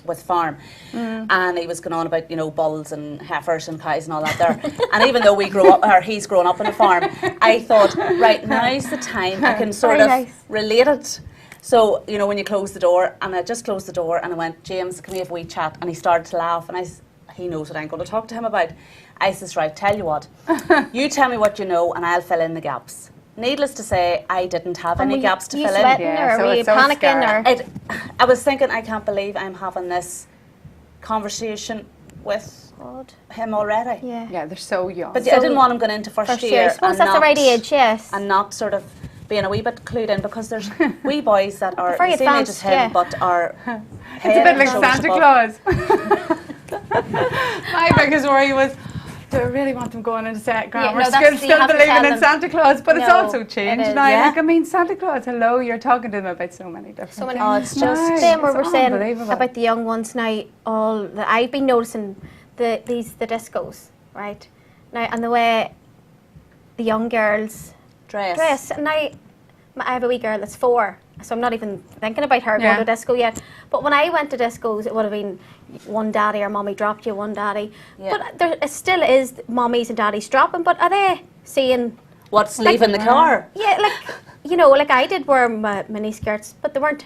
with farm, and he was going on about bulls and heifers and cows and all that there. And even though we grew up, or he's grown up on a farm, I thought, right, now's the time I can sort Very of nice. relate it. So when you close the door, and I just closed the door, and I went, James, can we have a wee chat? And he started to laugh, and he knows what I'm going to talk to him about. I says, right, tell you what, you tell me what you know, and I'll fill in the gaps. Needless to say, I didn't have any gaps to you fill in. sweating Yeah, or so were you it's so panicking scary. or? I was thinking, I can't believe I'm having this conversation with God. him already. Yeah. Yeah, they're so young. But I didn't want him going into first year. I suppose and that's the not- right age, yes. And not sort of being a wee bit clued in, because there's wee boys that are very the same age as advanced, him, yeah. but are It's a bit like Santa Claus. My biggest worry was, do I really want them going into grammar no, school, that's- you still have to believing tell in them. Santa Claus? But it's No, also changed it is. now. Yeah. Like, I mean, Santa Claus, hello, you're talking to them about so many different So many- Oh, it's just... Nice. Then we It's were saying unbelievable. about the young ones now, all that I've been noticing the discos, right? Now, and the way the young girls dress. And now, I have a wee girl that's 4, so I'm not even thinking about her going to a disco yet. But when I went to discos, it would have been one daddy or mommy dropped you, one daddy. Yeah. But there it still is mommies and daddies dropping, but are they seeing... What's leaving the car? Yeah, like I did wear my mini skirts, but they weren't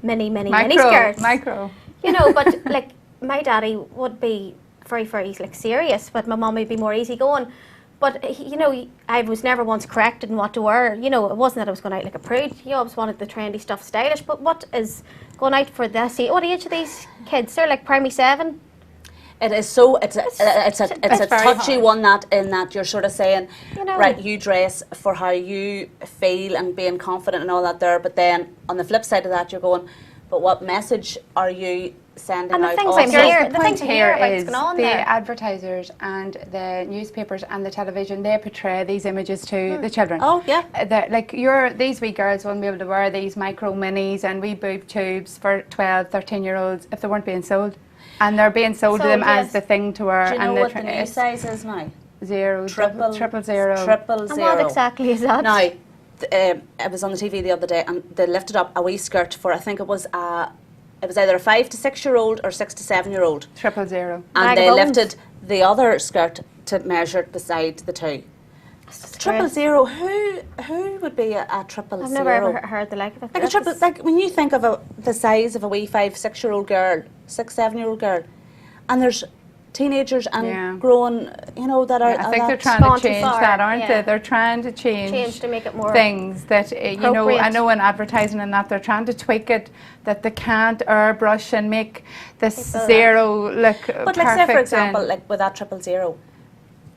mini skirts. Micro. But like my daddy would be very, very like serious, but my mum would be more easygoing. But I was never once corrected in what to wear. It wasn't that I was going out like a prude. You always wanted the trendy stuff, stylish. But what is going out for this? What age are these kids? They're like primary 7. It is so. It's a very touchy hard. one, that you're sort of saying, You know. right, you dress for how you feel and being confident and all that there. But then on the flip side of that, you're going, but what message are you sending And the out? things also? I'm hearing- The the point things I here hear about is what's going on the there. advertisers and the newspapers and the television, they portray these images to the children. Oh, yeah. Like these wee girls wouldn't be able to wear these micro minis and wee boob tubes for 12, 13-year-olds if they weren't being sold. And they're being sold to them Sold, as yes. the thing to wear. Do you know and what the new size is now? 0, Triple 000. Triple And zero. what exactly is that? Now, I was on the TV the other day, and they lifted up a wee skirt for, I think it was either a 5 to 6-year-old or 6 to 7-year-old, 000. and Bag they of bones. lifted the other skirt to measure beside the two. Triple great. zero. Who would be a triple I've zero? never ever heard the like of it. Like a triple. Like when you think of the size of a wee 5, 6-year-old girl, 6, 7-year-old girl, and there's teenagers and grown, that are. I think they're that- trying gone to too change far, that, aren't yeah. they? They're trying to change to make it more things that, I appropriate. know in advertising and that they're trying to tweak it, that they can't airbrush and make this People, zero look But perfect. like say for and- example, like with that 000,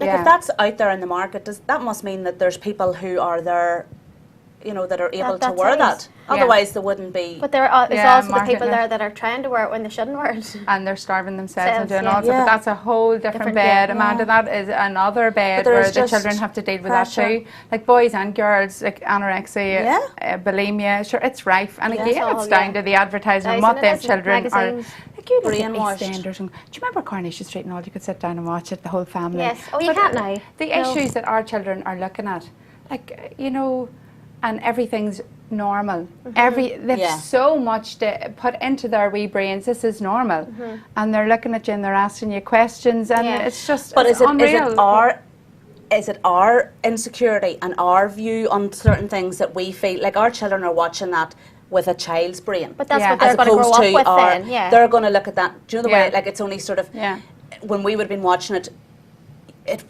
Like if that's out there in the market, that must mean that there's people who are there, you know, that are able to wear that. Otherwise, there wouldn't be. But there's also the people there that are trying to wear it when they shouldn't wear it. And they're starving themselves and doing all sorts. But that's a whole different bed, Amanda. That is another bed where the children have to deal with that too. Like boys and girls, like anorexia, bulimia, sure, it's rife. And again, it's down to the advertising and what them children are. Like you look at EastEnders. Do you remember Coronation Street and all? You could sit down and watch it, the whole family. Yes. Oh, you can't now. The issues that our children are looking at, like, you know, and everything's normal. They've so much to put into their wee brains. This is normal, and they're looking at you and they're asking you questions, and it's just. But unreal. Is it our insecurity and our view on certain things that we feel like our children are watching that with a child's brain? But that's what they're going to grow up with then. Yeah. They're going to look at that. Do you know the way? Like it's only sort of when we would have been watching it.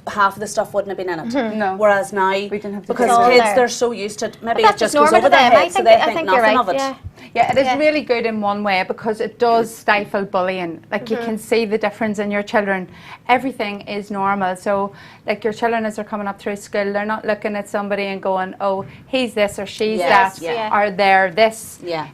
Half of the stuff wouldn't have been in it. No. Whereas now, we didn't have to because kids, they're so used to it, maybe it just goes over their head, so they think nothing of it. Yeah, it is really good in one way because it does stifle bullying. Like you can see the difference in your children. Everything is normal. So like your children as they're coming up through school, they're not looking at somebody and going, oh, he's this or she's that or they're this. Yeah.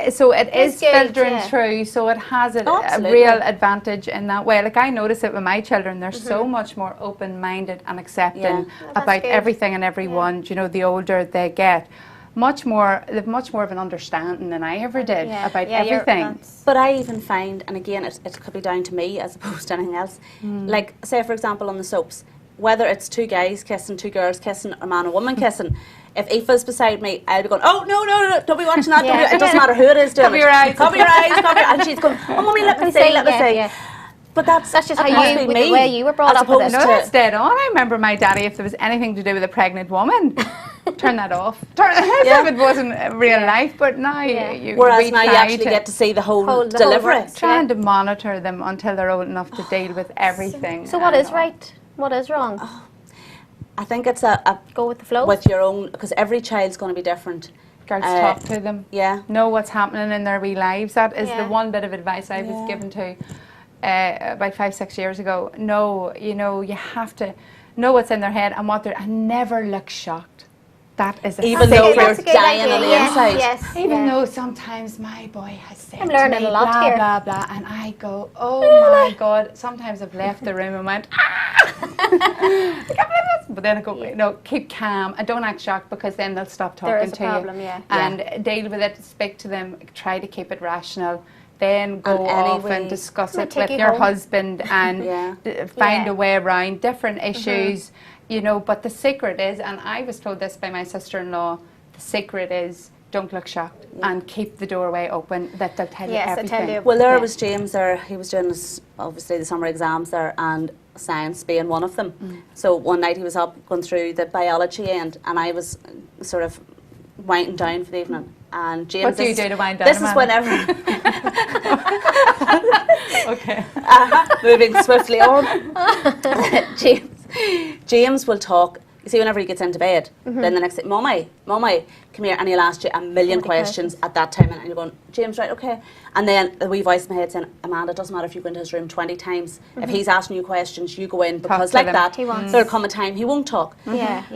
So it is filtering through, so it has a real advantage in that way. Like I notice it with my children, they're so much more open-minded and accepting about everything and everyone. You know, the older they get, they've much more of an understanding than I ever did about everything. But I even find, and again, it could be down to me as opposed to anything else. Like, say for example, on the soaps, whether it's two guys kissing, two girls kissing, a man and woman kissing. If Aoife's beside me, I'd be going, oh, no, don't be watching that. It doesn't matter who it is doing Cover your eyes. Cover your eyes. And she's going, oh, Mummy, let me see. But that's just how the way you were brought up with it. No, that's dead on. I remember my daddy, if there was anything to do with a pregnant woman, turn that off. If it wasn't real life, but now whereas now you actually get to see the whole delivery. Trying to monitor them until they're old enough to deal with everything. So what is right? What is wrong? I think it's a go with the flow. With your own, because every child's going to be different. Girls talk to them. Yeah. Know what's happening in their wee lives. That is the one bit of advice I was given to about 5-6 years ago. No, you know, you have to know what's in their head and what they're, and never look shocked. That is even though you're dying on the inside. Yes, even though sometimes my boy has said I'm learning to me, a lot blah, here. blah, blah, and I go, oh my God. Sometimes I've left the room and went, but then I go, no, keep calm and don't act shocked because then they'll stop talking to you. And deal with it, speak to them, try to keep it rational. Then go off and discuss it with your husband and find a way around different issues. You know, but the secret is, and I was told this by my sister-in-law, the secret is don't look shocked and keep the doorway open, that they'll tell you everything. Tell you. Well, there was James there, he was doing obviously the summer exams there and science being one of them. So one night he was up going through the biology end and I was sort of winding down for the evening. And James, what do you do to wind down? This is whenever. Okay. Moving swiftly on. James will talk. You see, whenever he gets into bed, then the next day, Mummy, come here, and he'll ask you a million questions at that time, and you're going, James, right, okay. And then the wee voice in my head saying, Amanda, it doesn't matter if you go into his room 20 times. If he's asking you questions, you go in, because like that, there'll come a time he won't talk.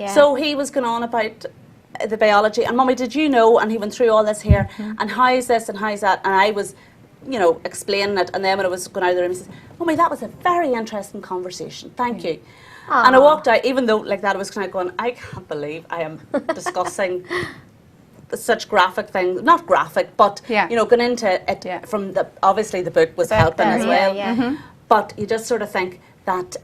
So he was going on about the biology, and Mummy, did you know? And he went through all this here, and how is this and how is that? And I was, you know, explaining it, and then when I was going out of the room, he says, Mummy, that was a very interesting conversation. Thank you. And I walked out, even though like that, I was kind of going, I can't believe I am discussing such graphic things. Not graphic, but you know, going into it from the obviously the book was helping as well. But you just sort of think that.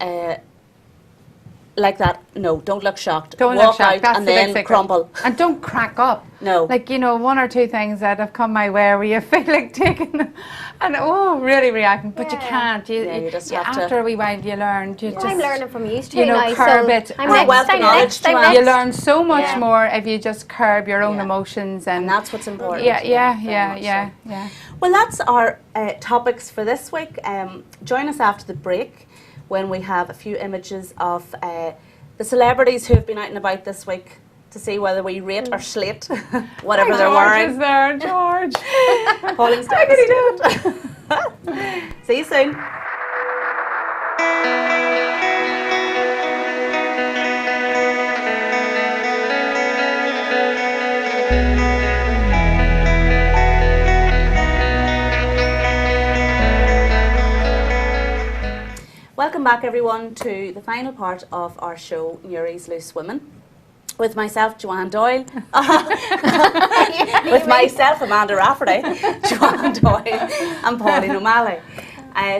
Like that, no, don't look shocked. Don't walk look shocked. out That's and the then big crumble. And don't crack up. No. Like, you know, one or two things that have come my way where you feel like taking and really reacting, but you can't. You just have to. After a wee while, you learn. I'm learning from you too. You know, curb it. I'm next. You learn so much more if you just curb your own emotions, and that's what's important. Yeah. Well, that's our topics for this week. Join us after the break, when we have a few images of the celebrities who have been out and about this week to see whether we rate or slate whatever they're wearing. George is there, George. Pauling's devastated. See you soon. Welcome back, everyone, to the final part of our show, Newry's Loose Women, with myself, Joanne Doyle, with myself, Amanda Rafferty, Joanne Doyle, and Pauline O'Malley.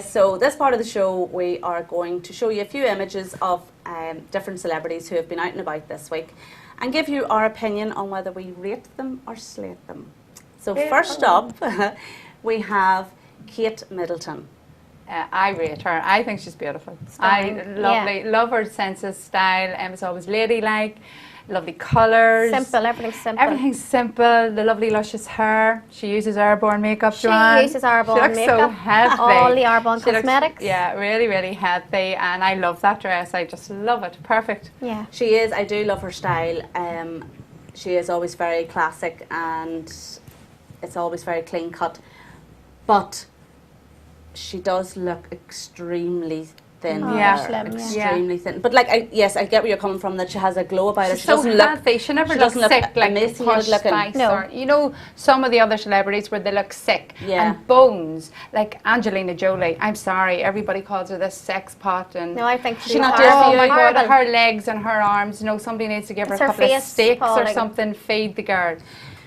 So this part of the show, we are going to show you a few images of different celebrities who have been out and about this week, and give you our opinion on whether we rate them or slate them. So first up, we have Kate Middleton. I rate her. I think she's beautiful. Stunning. Love her sense of style. It's always ladylike, lovely colours. Simple, everything's simple. Everything's simple. The lovely luscious hair. She uses Airborne makeup, Joanne. She uses Airborne makeup. She makeup. looks so healthy. All the Airborne She cosmetics. really, really healthy. And I love that dress. I just love it. Perfect. Yeah. She is, I do love her style. She is always very classic and it's always very clean cut. But she does look extremely thin. Oh, Yeah. slim, yeah. Extremely thin. But like, yes, I get where you're coming from, that she has a glow about her. She's She so doesn't healthy. look, She never she looks doesn't look sick like emaciated Posh looking. Spice. No. Or, you know, some of the other celebrities where they look sick. Yeah. And bones, like Angelina Jolie. I'm sorry, everybody calls her this sex pot. And No, I think she's She not horrible. there for oh you? my God, Horrible. her legs and her arms. You know, somebody needs to give her It's a her couple of face, steaks or Pauline. something. Feed the girl.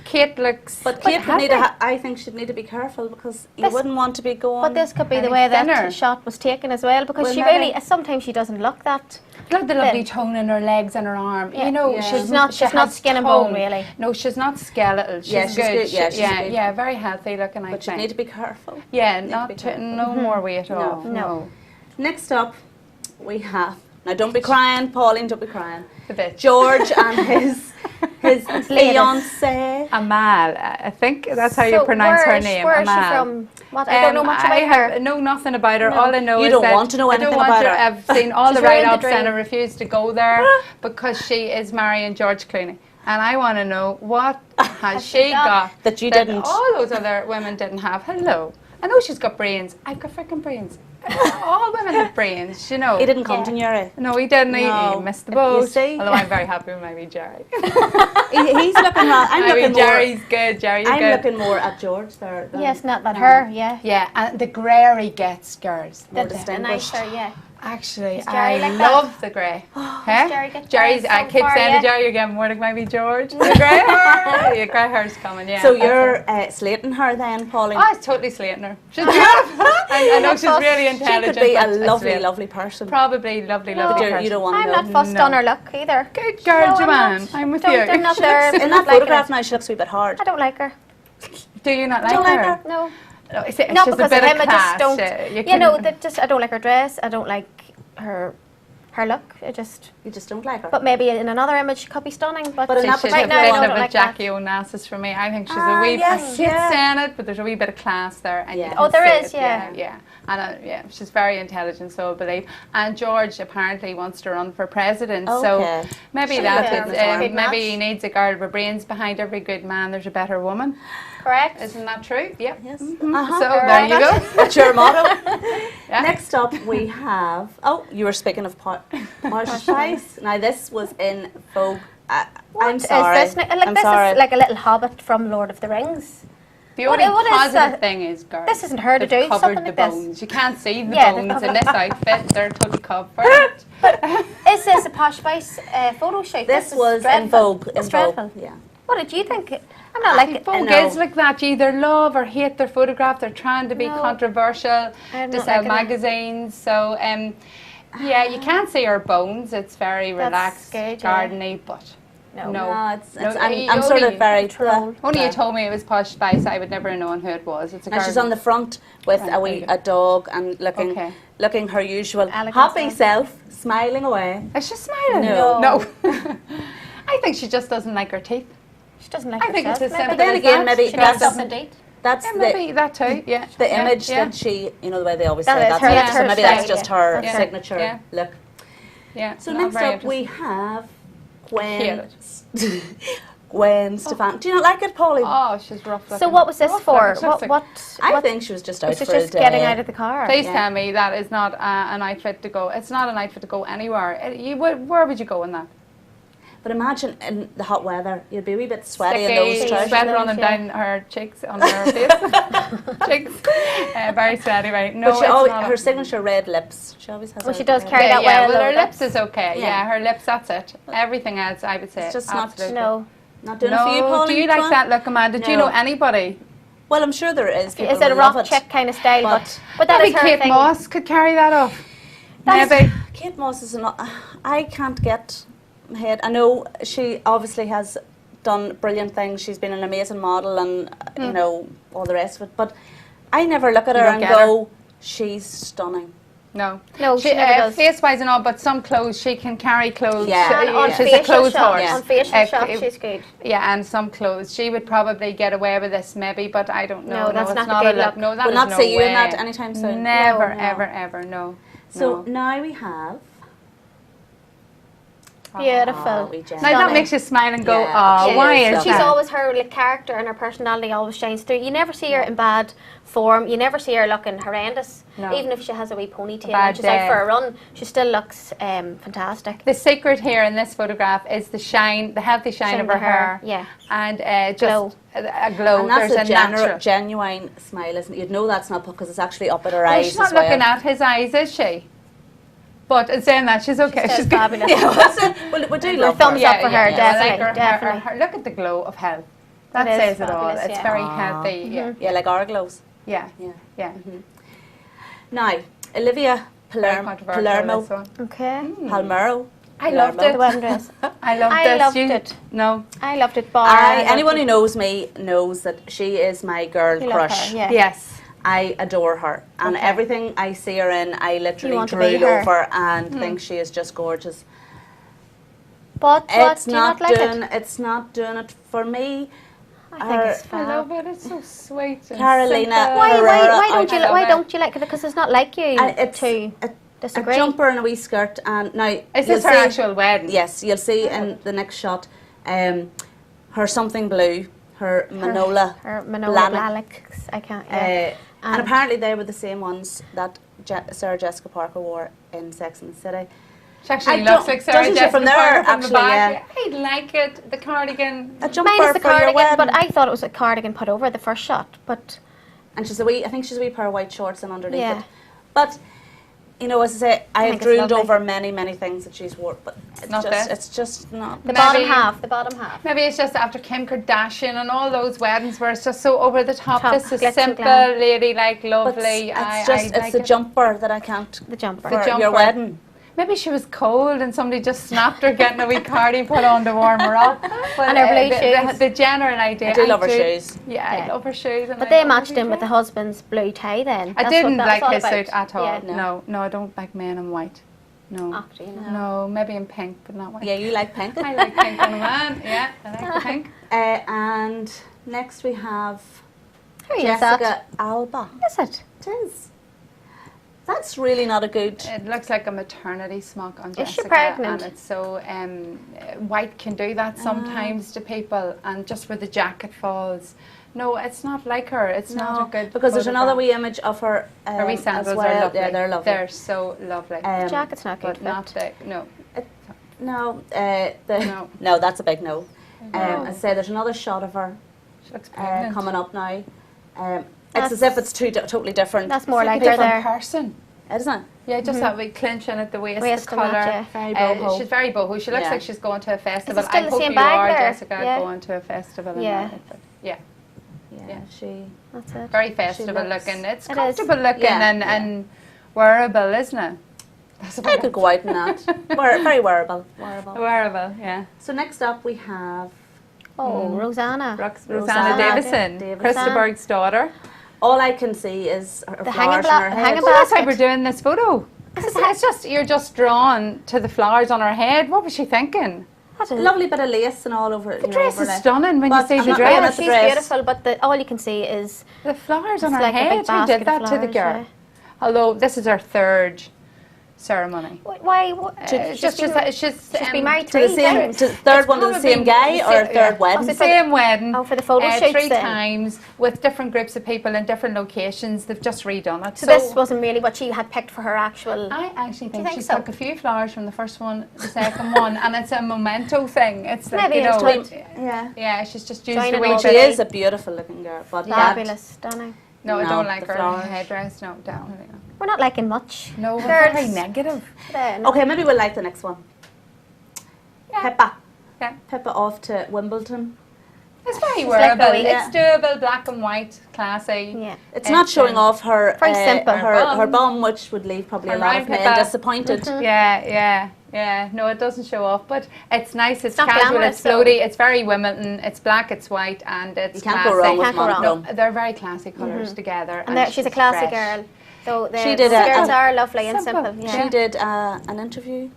Kate looks. But Kate would need healthy. I think she'd need to be careful because you This- wouldn't want to be going. But this could be the Any way thinner. that shot was taken as well, because Well, she maybe. really, sometimes she doesn't look that. Look at the lovely thin. tone in her legs and her arm. Yeah. You know, Yeah. She's not she not has skin and bone, tone. really. No, she's not skeletal. She's Yeah, she's good. good. Yeah, she's yeah, good. yeah, very healthy looking. I But you think. need to be careful. Yeah, need to not be to, careful. no more weight at all. No. Next up, we have, now don't be crying, Pauline, don't be crying. The bitch. George and his Latest. fiancée. Amal, I think that's how you So pronounce her where is- name. Where is she Amal. from? What? I don't know much about I her. know nothing about her. No. All I know You is don't that want to know I anything don't want about her. I've seen all the She's ruined the write-ups and I dream. refuse to go there because she is marrying George Clooney. And I want to know what has she done? got That you didn't. all those other women didn't have. Hello. I know she's got brains. I've got freaking brains. All women have brains, you know. He didn't come Yeah. to Newry. No, he didn't. No. He missed the You boat. see? Although I'm very happy with my wee Jerry. He's looking I'm I looking mean, more. Jerry's good. Jerry's I'm good. looking more at George there. than- Yes, not that her, yeah. Yeah, and the greyer he gets, girls. More The distinguished. nicer, yeah. Actually, Is Jerry I like that? love the grey. Huh? Jerry get Jerry's, grey I so keep far, saying yeah? to Jerry, you're getting more like maybe George. The grey hair. Yeah, grey hair's coming, yeah. So that's you're it. slating her then, Pauline? Oh, it's totally slating her. She's beautiful. I know she's really She intelligent. could be a but it's lovely, real. lovely person. Probably lovely, No. lovely But you person. don't want to I'm know. not fussed No. on her look either. Good girl, No, I'm Joanne. not. I'm with Don't- you. I'm not She there. looks, in I'm that not liking photograph her. now, she looks a wee bit hard. I don't like her. Do you not like Don't her? like her? No. No, it's Not just a because bit of him, of I class. just don't. You You know, can- that just I don't like her dress. I don't like her look. I just. You just don't like her. But maybe in another image she could be stunning. But, But in See, that she's right a now I bit don't of a like Jackie that. Onassis for me. I think she's Ah, a wee. yes, I hate yeah. saying it, but there's a wee bit of class there. And Yeah. you Oh, can there see is, it, yeah. yeah. And yeah, she's very intelligent, so I believe. And George apparently wants to run for president, Okay. so maybe She that's would, it. yeah. Good Maybe match. he needs a girl with brains behind every good man. There's a better woman. correct. Isn't that true? Yep. Yes. So There there you go. That's your motto. Yeah. Next up, we have. Oh, you were speaking of Posh Spice. Now, this was in Vogue. I'm What is sorry. this? Like, I'm this sorry. is like a little hobbit from Lord of the Rings. The What- only what is positive that? thing is, girls, This isn't her to they've do, covered something the like this. bones. You can't see the Yeah, they've bones in this outfit. They're totally covered. Is this a Posh Spice photo shoot? This is was in dreadful. Vogue. It's in Vogue. dreadful. Yeah. What did you think? I'm not like it. Vogue know. is like that. You either love or hate their photograph. They're trying to be No. controversial I'm to not sell liking it. magazines. So, yeah, you can't see her bones. It's very That's relaxed, good, yeah. gardeny, but No. no. No, it's, No, I'm you sort of only- very. Control. Only yeah. you told me it was Posh Spice, I would never have known who it was. It's a And she's garden. on the front with Right, a there wee you go. a dog and looking Okay. looking her usual Elegant happy self. self, smiling away. Is she smiling? No. No. I think she just doesn't like her teeth. She doesn't like I think herself. it's as maybe. simple But then as again, that. maybe She that's does indeed. that's Yeah, the maybe that too. Yeah. the Yeah, image yeah. that she, you know, the way they always That say is that's her- it. that's So her maybe style, that's just yeah. her That's her. signature Yeah. look. Yeah. So not next very up we have Gwen. Hate Gwen Stefani. Do you not like it, Pauline? Oh, she's rough looking. So what was this Rough for? looking. She What? looks like- What? I what think she was just out was it for just a day. getting out of the car? Please Yeah. tell me that is not an outfit to go. It's not an outfit to go anywhere. Where would you go in that? But imagine in the hot weather, you'd be a wee bit sweaty in Sticky, those trousers. sweat running down her cheeks, on her face. Cheeks. Very sweaty, right? No, But she it's always, not her signature red lips. She always has. Well, her she does red carry lips. that yeah, well. well, her though, lips is okay. Yeah. Yeah, her lips, that's it. Everything else, I would say. It's just not- absolutely. No. Not doing it for you, No, Paul. do you like that look, Amanda? Do you No. know anybody? Well, I'm sure there is. People Is it a who love rock it. chick kind of style? But that Maybe is her Kate thing. Moss could carry that off. That's- Maybe. Kate Moss is not. I can't get my head. I know she obviously has done brilliant things. She's been an amazing model, and you know all the rest of it. But I never look at You her don't and get go, "She's stunning." No. No, she never does. Face-wise and all, but some clothes, she can carry clothes. Yeah. And on She's a facial clothes shots, horse. on facial Uh, shots, she's good. Yeah, and some clothes. She would probably get away with this maybe, but I don't know. No, that's it's not a good a look. No, that We'll is not no see you in way. that anytime soon. Never, No. ever, no. So no. now we have. Beautiful. Oh, we Jen. Now that Stunning. makes you smile and go, Yeah, oh, she why is is lovely. She's that? always her like character and her personality always shines through. You never see her in bad form. You never see her looking horrendous. No. Even if she has a wee ponytail bad and she's out day. for a run, she still looks fantastic. The secret here in this photograph is the shine, the healthy shine of her hair. Yeah. And Glow. just a glow. And that's There's a natural. genuine smile, isn't it? You'd know that's not because it's actually up at her Well, eyes she's not as well. looking at his eyes, is she? But in saying that, she's okay. She's She's still good. fabulous. Yeah, that's it. Well, we do love thumbs her. up for her, I like definitely, her, definitely. look at the glow of health. That It is says it all. fabulous, It's yeah. very healthy. Yeah, Yeah, like our glows. yeah, Yeah. yeah. Now, Olivia Very controversial, Palermo. this one. Okay. Palmero. I loved Palermo. it. The wedding dress. I loved I this. loved You- it. No. I loved it. Bar. Anyone who knows me knows that she is my girl You love crush. her, yeah. Yes. I adore her, and Okay. everything I see her in, I literally want to be drool her. over and think she is just gorgeous. But It's do you not like doing. it? It's not doing it for me. I think it's I fab. love it. It's so sweet. And Carolina simple. Why Herrera, don't you I love why it. don't you like it? Because it's not like you It's to a disagree. jumper and a wee skirt, and now Is you'll this her see- actual wedding? Yes, you'll see in the next shot, her something blue, her Manola, Her Manola Blahnik. Blahnik. I can't. Uh, Yeah. and And- apparently they were the same ones that Sarah Jessica Parker wore in Sex and the City. She actually I looks don't- like Sarah doesn't she Jessica from there, Parker from actually, the back. yeah. I like it. The cardigan. A jumper Mine is the for your cardigan, wedding. but I thought it was a cardigan put over the first shot. But And she's I think she's a wee pair of white shorts and underneath Yeah. it. But, you know, as I say, I have think it's drooled lovely. over many things that she's wore, but Not this. it's just not. the Maybe- bottom half. Maybe it's just after Kim Kardashian and all those weddings where it's just so over the top. Top, This is glitz and simple, glam. ladylike, But lovely. it's I the like it. jumper that I can't. The jumper. For jumper. your wedding. Maybe she was cold and somebody just snapped her getting a wee cardi put on to warm her up. But, And her blue the, shoes. the general idea. I do love her shoes. Yeah, I Yeah. love her shoes. And But I they love matched her in with the dress. husband's blue tie then. I That's didn't what like that's all his about. suit at all. Yeah. No, I don't like men in white. No. Actually, no. No, maybe in pink, but not white. Yeah, you like pink. I like pink on a man. Yeah, I like the pink. And next we have Who is Jessica that? Alba. Is it? It is. That's really not a good. It looks like a maternity smock on Is she Jessica, pregnant? and it's so white can do that sometimes to people, and just where the jacket falls. No, it's not like her. It's not a good. because there's another photograph. wee image of her. Her wee as sandals well. are lovely. Yeah, they're lovely. They're so lovely. The jacket's not good but not fit. the no. No, No. no, that's a big no. I say there's another shot of her She looks pregnant. coming up now. It's That's- as if it's two totally different. That's more It's like a her different there. person. Isn't it? Yeah, just that wee clinching at the waist, Waist the and that, colour. yeah. Very boho. She's very boho. She looks Yeah. like she's going to a festival. still I the hope same you bag are, there? Jessica, Yeah. going to a festival. and Yeah. that, but yeah, Yeah, she. That's it. very festival looks- looking. It's It is. comfortable looking Yeah, and wearable, isn't it? That's I about could go out in that. Very wearable. wearable, yeah. So next up we have. Oh, Rosanna. Rosanna Rosanna Davison, Davison. Krista Berg's daughter. All I can see is her The hanging flowers on her bla- head. hanging Well, that's why basket. we're doing this photo. It's just you're just drawn to the flowers on her head. What was she thinking? That's a Lovely bit of lace and all over. The dress is stunning when But you see I'm the not dress. looking Yeah, at the she's dress. beautiful, but all you can see is The flowers on it's her like a head. big Who basket did that of to the flowers, girl? yeah. Although this is her third ceremony. Why? What? She's been married To the 3 same, times. to the third one to the same guy or third wedding? The same wedding. Oh, for the photo shoots 3 then. times with different groups of people in different locations. They've just redone it. So this wasn't really what she had picked for her actual. I actually think think she so? took a few flowers from the first one, the second one, and it's a memento thing. It's like, Maybe you know, it's yeah, she's just used Join a it wee all She bit. is a beautiful looking girl, but Fabulous, stunning. No, I No, don't like the her flowers. headdress. No, definitely not. We're not liking much. No, we're Girls. very negative. Okay, maybe we'll like the next one. Yeah. Pippa. Yeah. Pippa off to Wimbledon. It's very She's like wearable. Bowie. It's doable, black and white, classy. Yeah. It's not showing off her Very simple. her bum, which would leave probably a Her lot round of men Pippa. disappointed. Yeah. No, it doesn't show off, but it's nice. It's not casual. glamorous, It's floaty. It's very Wimbledon. It's black. It's white, and it's You can't classy. go wrong with Can't go wrong. monochrome. No, they're very classy colours together. And she's a classy fresh. girl. So the She did skirts a- are lovely and Simple. simple. Yeah. She did an interview.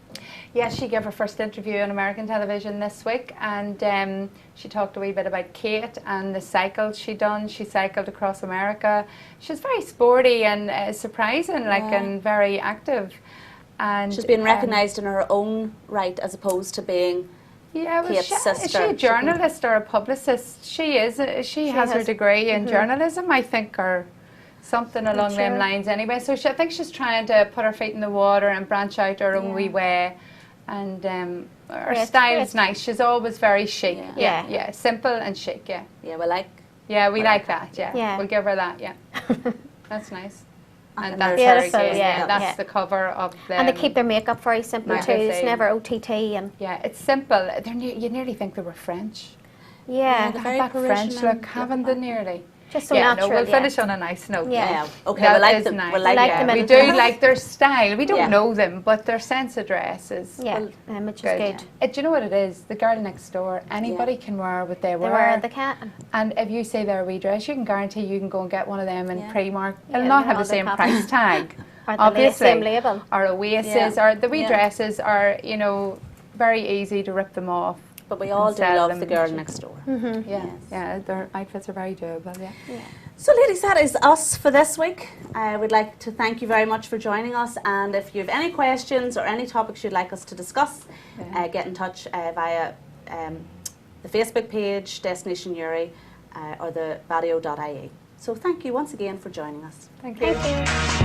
Yeah, she gave her first interview on American television this week, and she talked a wee bit about Kate and the cycles she done. She cycled across America. She's very sporty and surprising, like, and very active. And She's been recognised in her own right as opposed to being Kate's is sister. she a journalist or a publicist? She is. She has her has. degree in journalism, I think, or something along them sure. lines. Anyway, so I think she's trying to put her feet in the water and branch out her own wee way. And her Great, style's great. nice. She's always very chic. Yeah. Yeah, simple and chic. Yeah, Yeah, we like. yeah, we like that. Yeah, Yeah. we'll give her that. Yeah, that's nice. And And that's they're very beautiful, good. yeah, That's yeah. the cover of the. And they keep their makeup very simple too. It's magazine. never OTT and Yeah, it's simple. You nearly think they were French. yeah, they're They very have that French Parisian look, haven't they? Nearly. just so yeah, natural. no, we'll yeah. finish on a nice note. Yeah. Yeah. Okay, That we like is them. nice. We like like them. them We in- do like their style. We don't Yeah. know them, but their sense of dress is Yeah, Well, which is good. good. Do you know what it is? The girl next door, anybody can wear what they They wear. wear the cat. And if you say they're a wee dress, you can guarantee you can go and get one of them in Yeah. Primark. Yeah, It'll not they're have the all the same copy. price tag, Or the obviously. same label. Or Oasis, Yeah. or the wee Yeah. dresses are, you know, very easy to rip them off. But we all do Sell love them the and girl shit. next door. Mm-hmm. Yeah, Yes. yeah, their outfits are very doable. Yeah. So, ladies, that is us for this week. I would like to thank you very much for joining us. And if you have any questions or any topics you'd like us to discuss, get in touch via the Facebook page, Destination Newry, or the vadio.ie. So, thank you once again for joining us. Thank you. Thank you.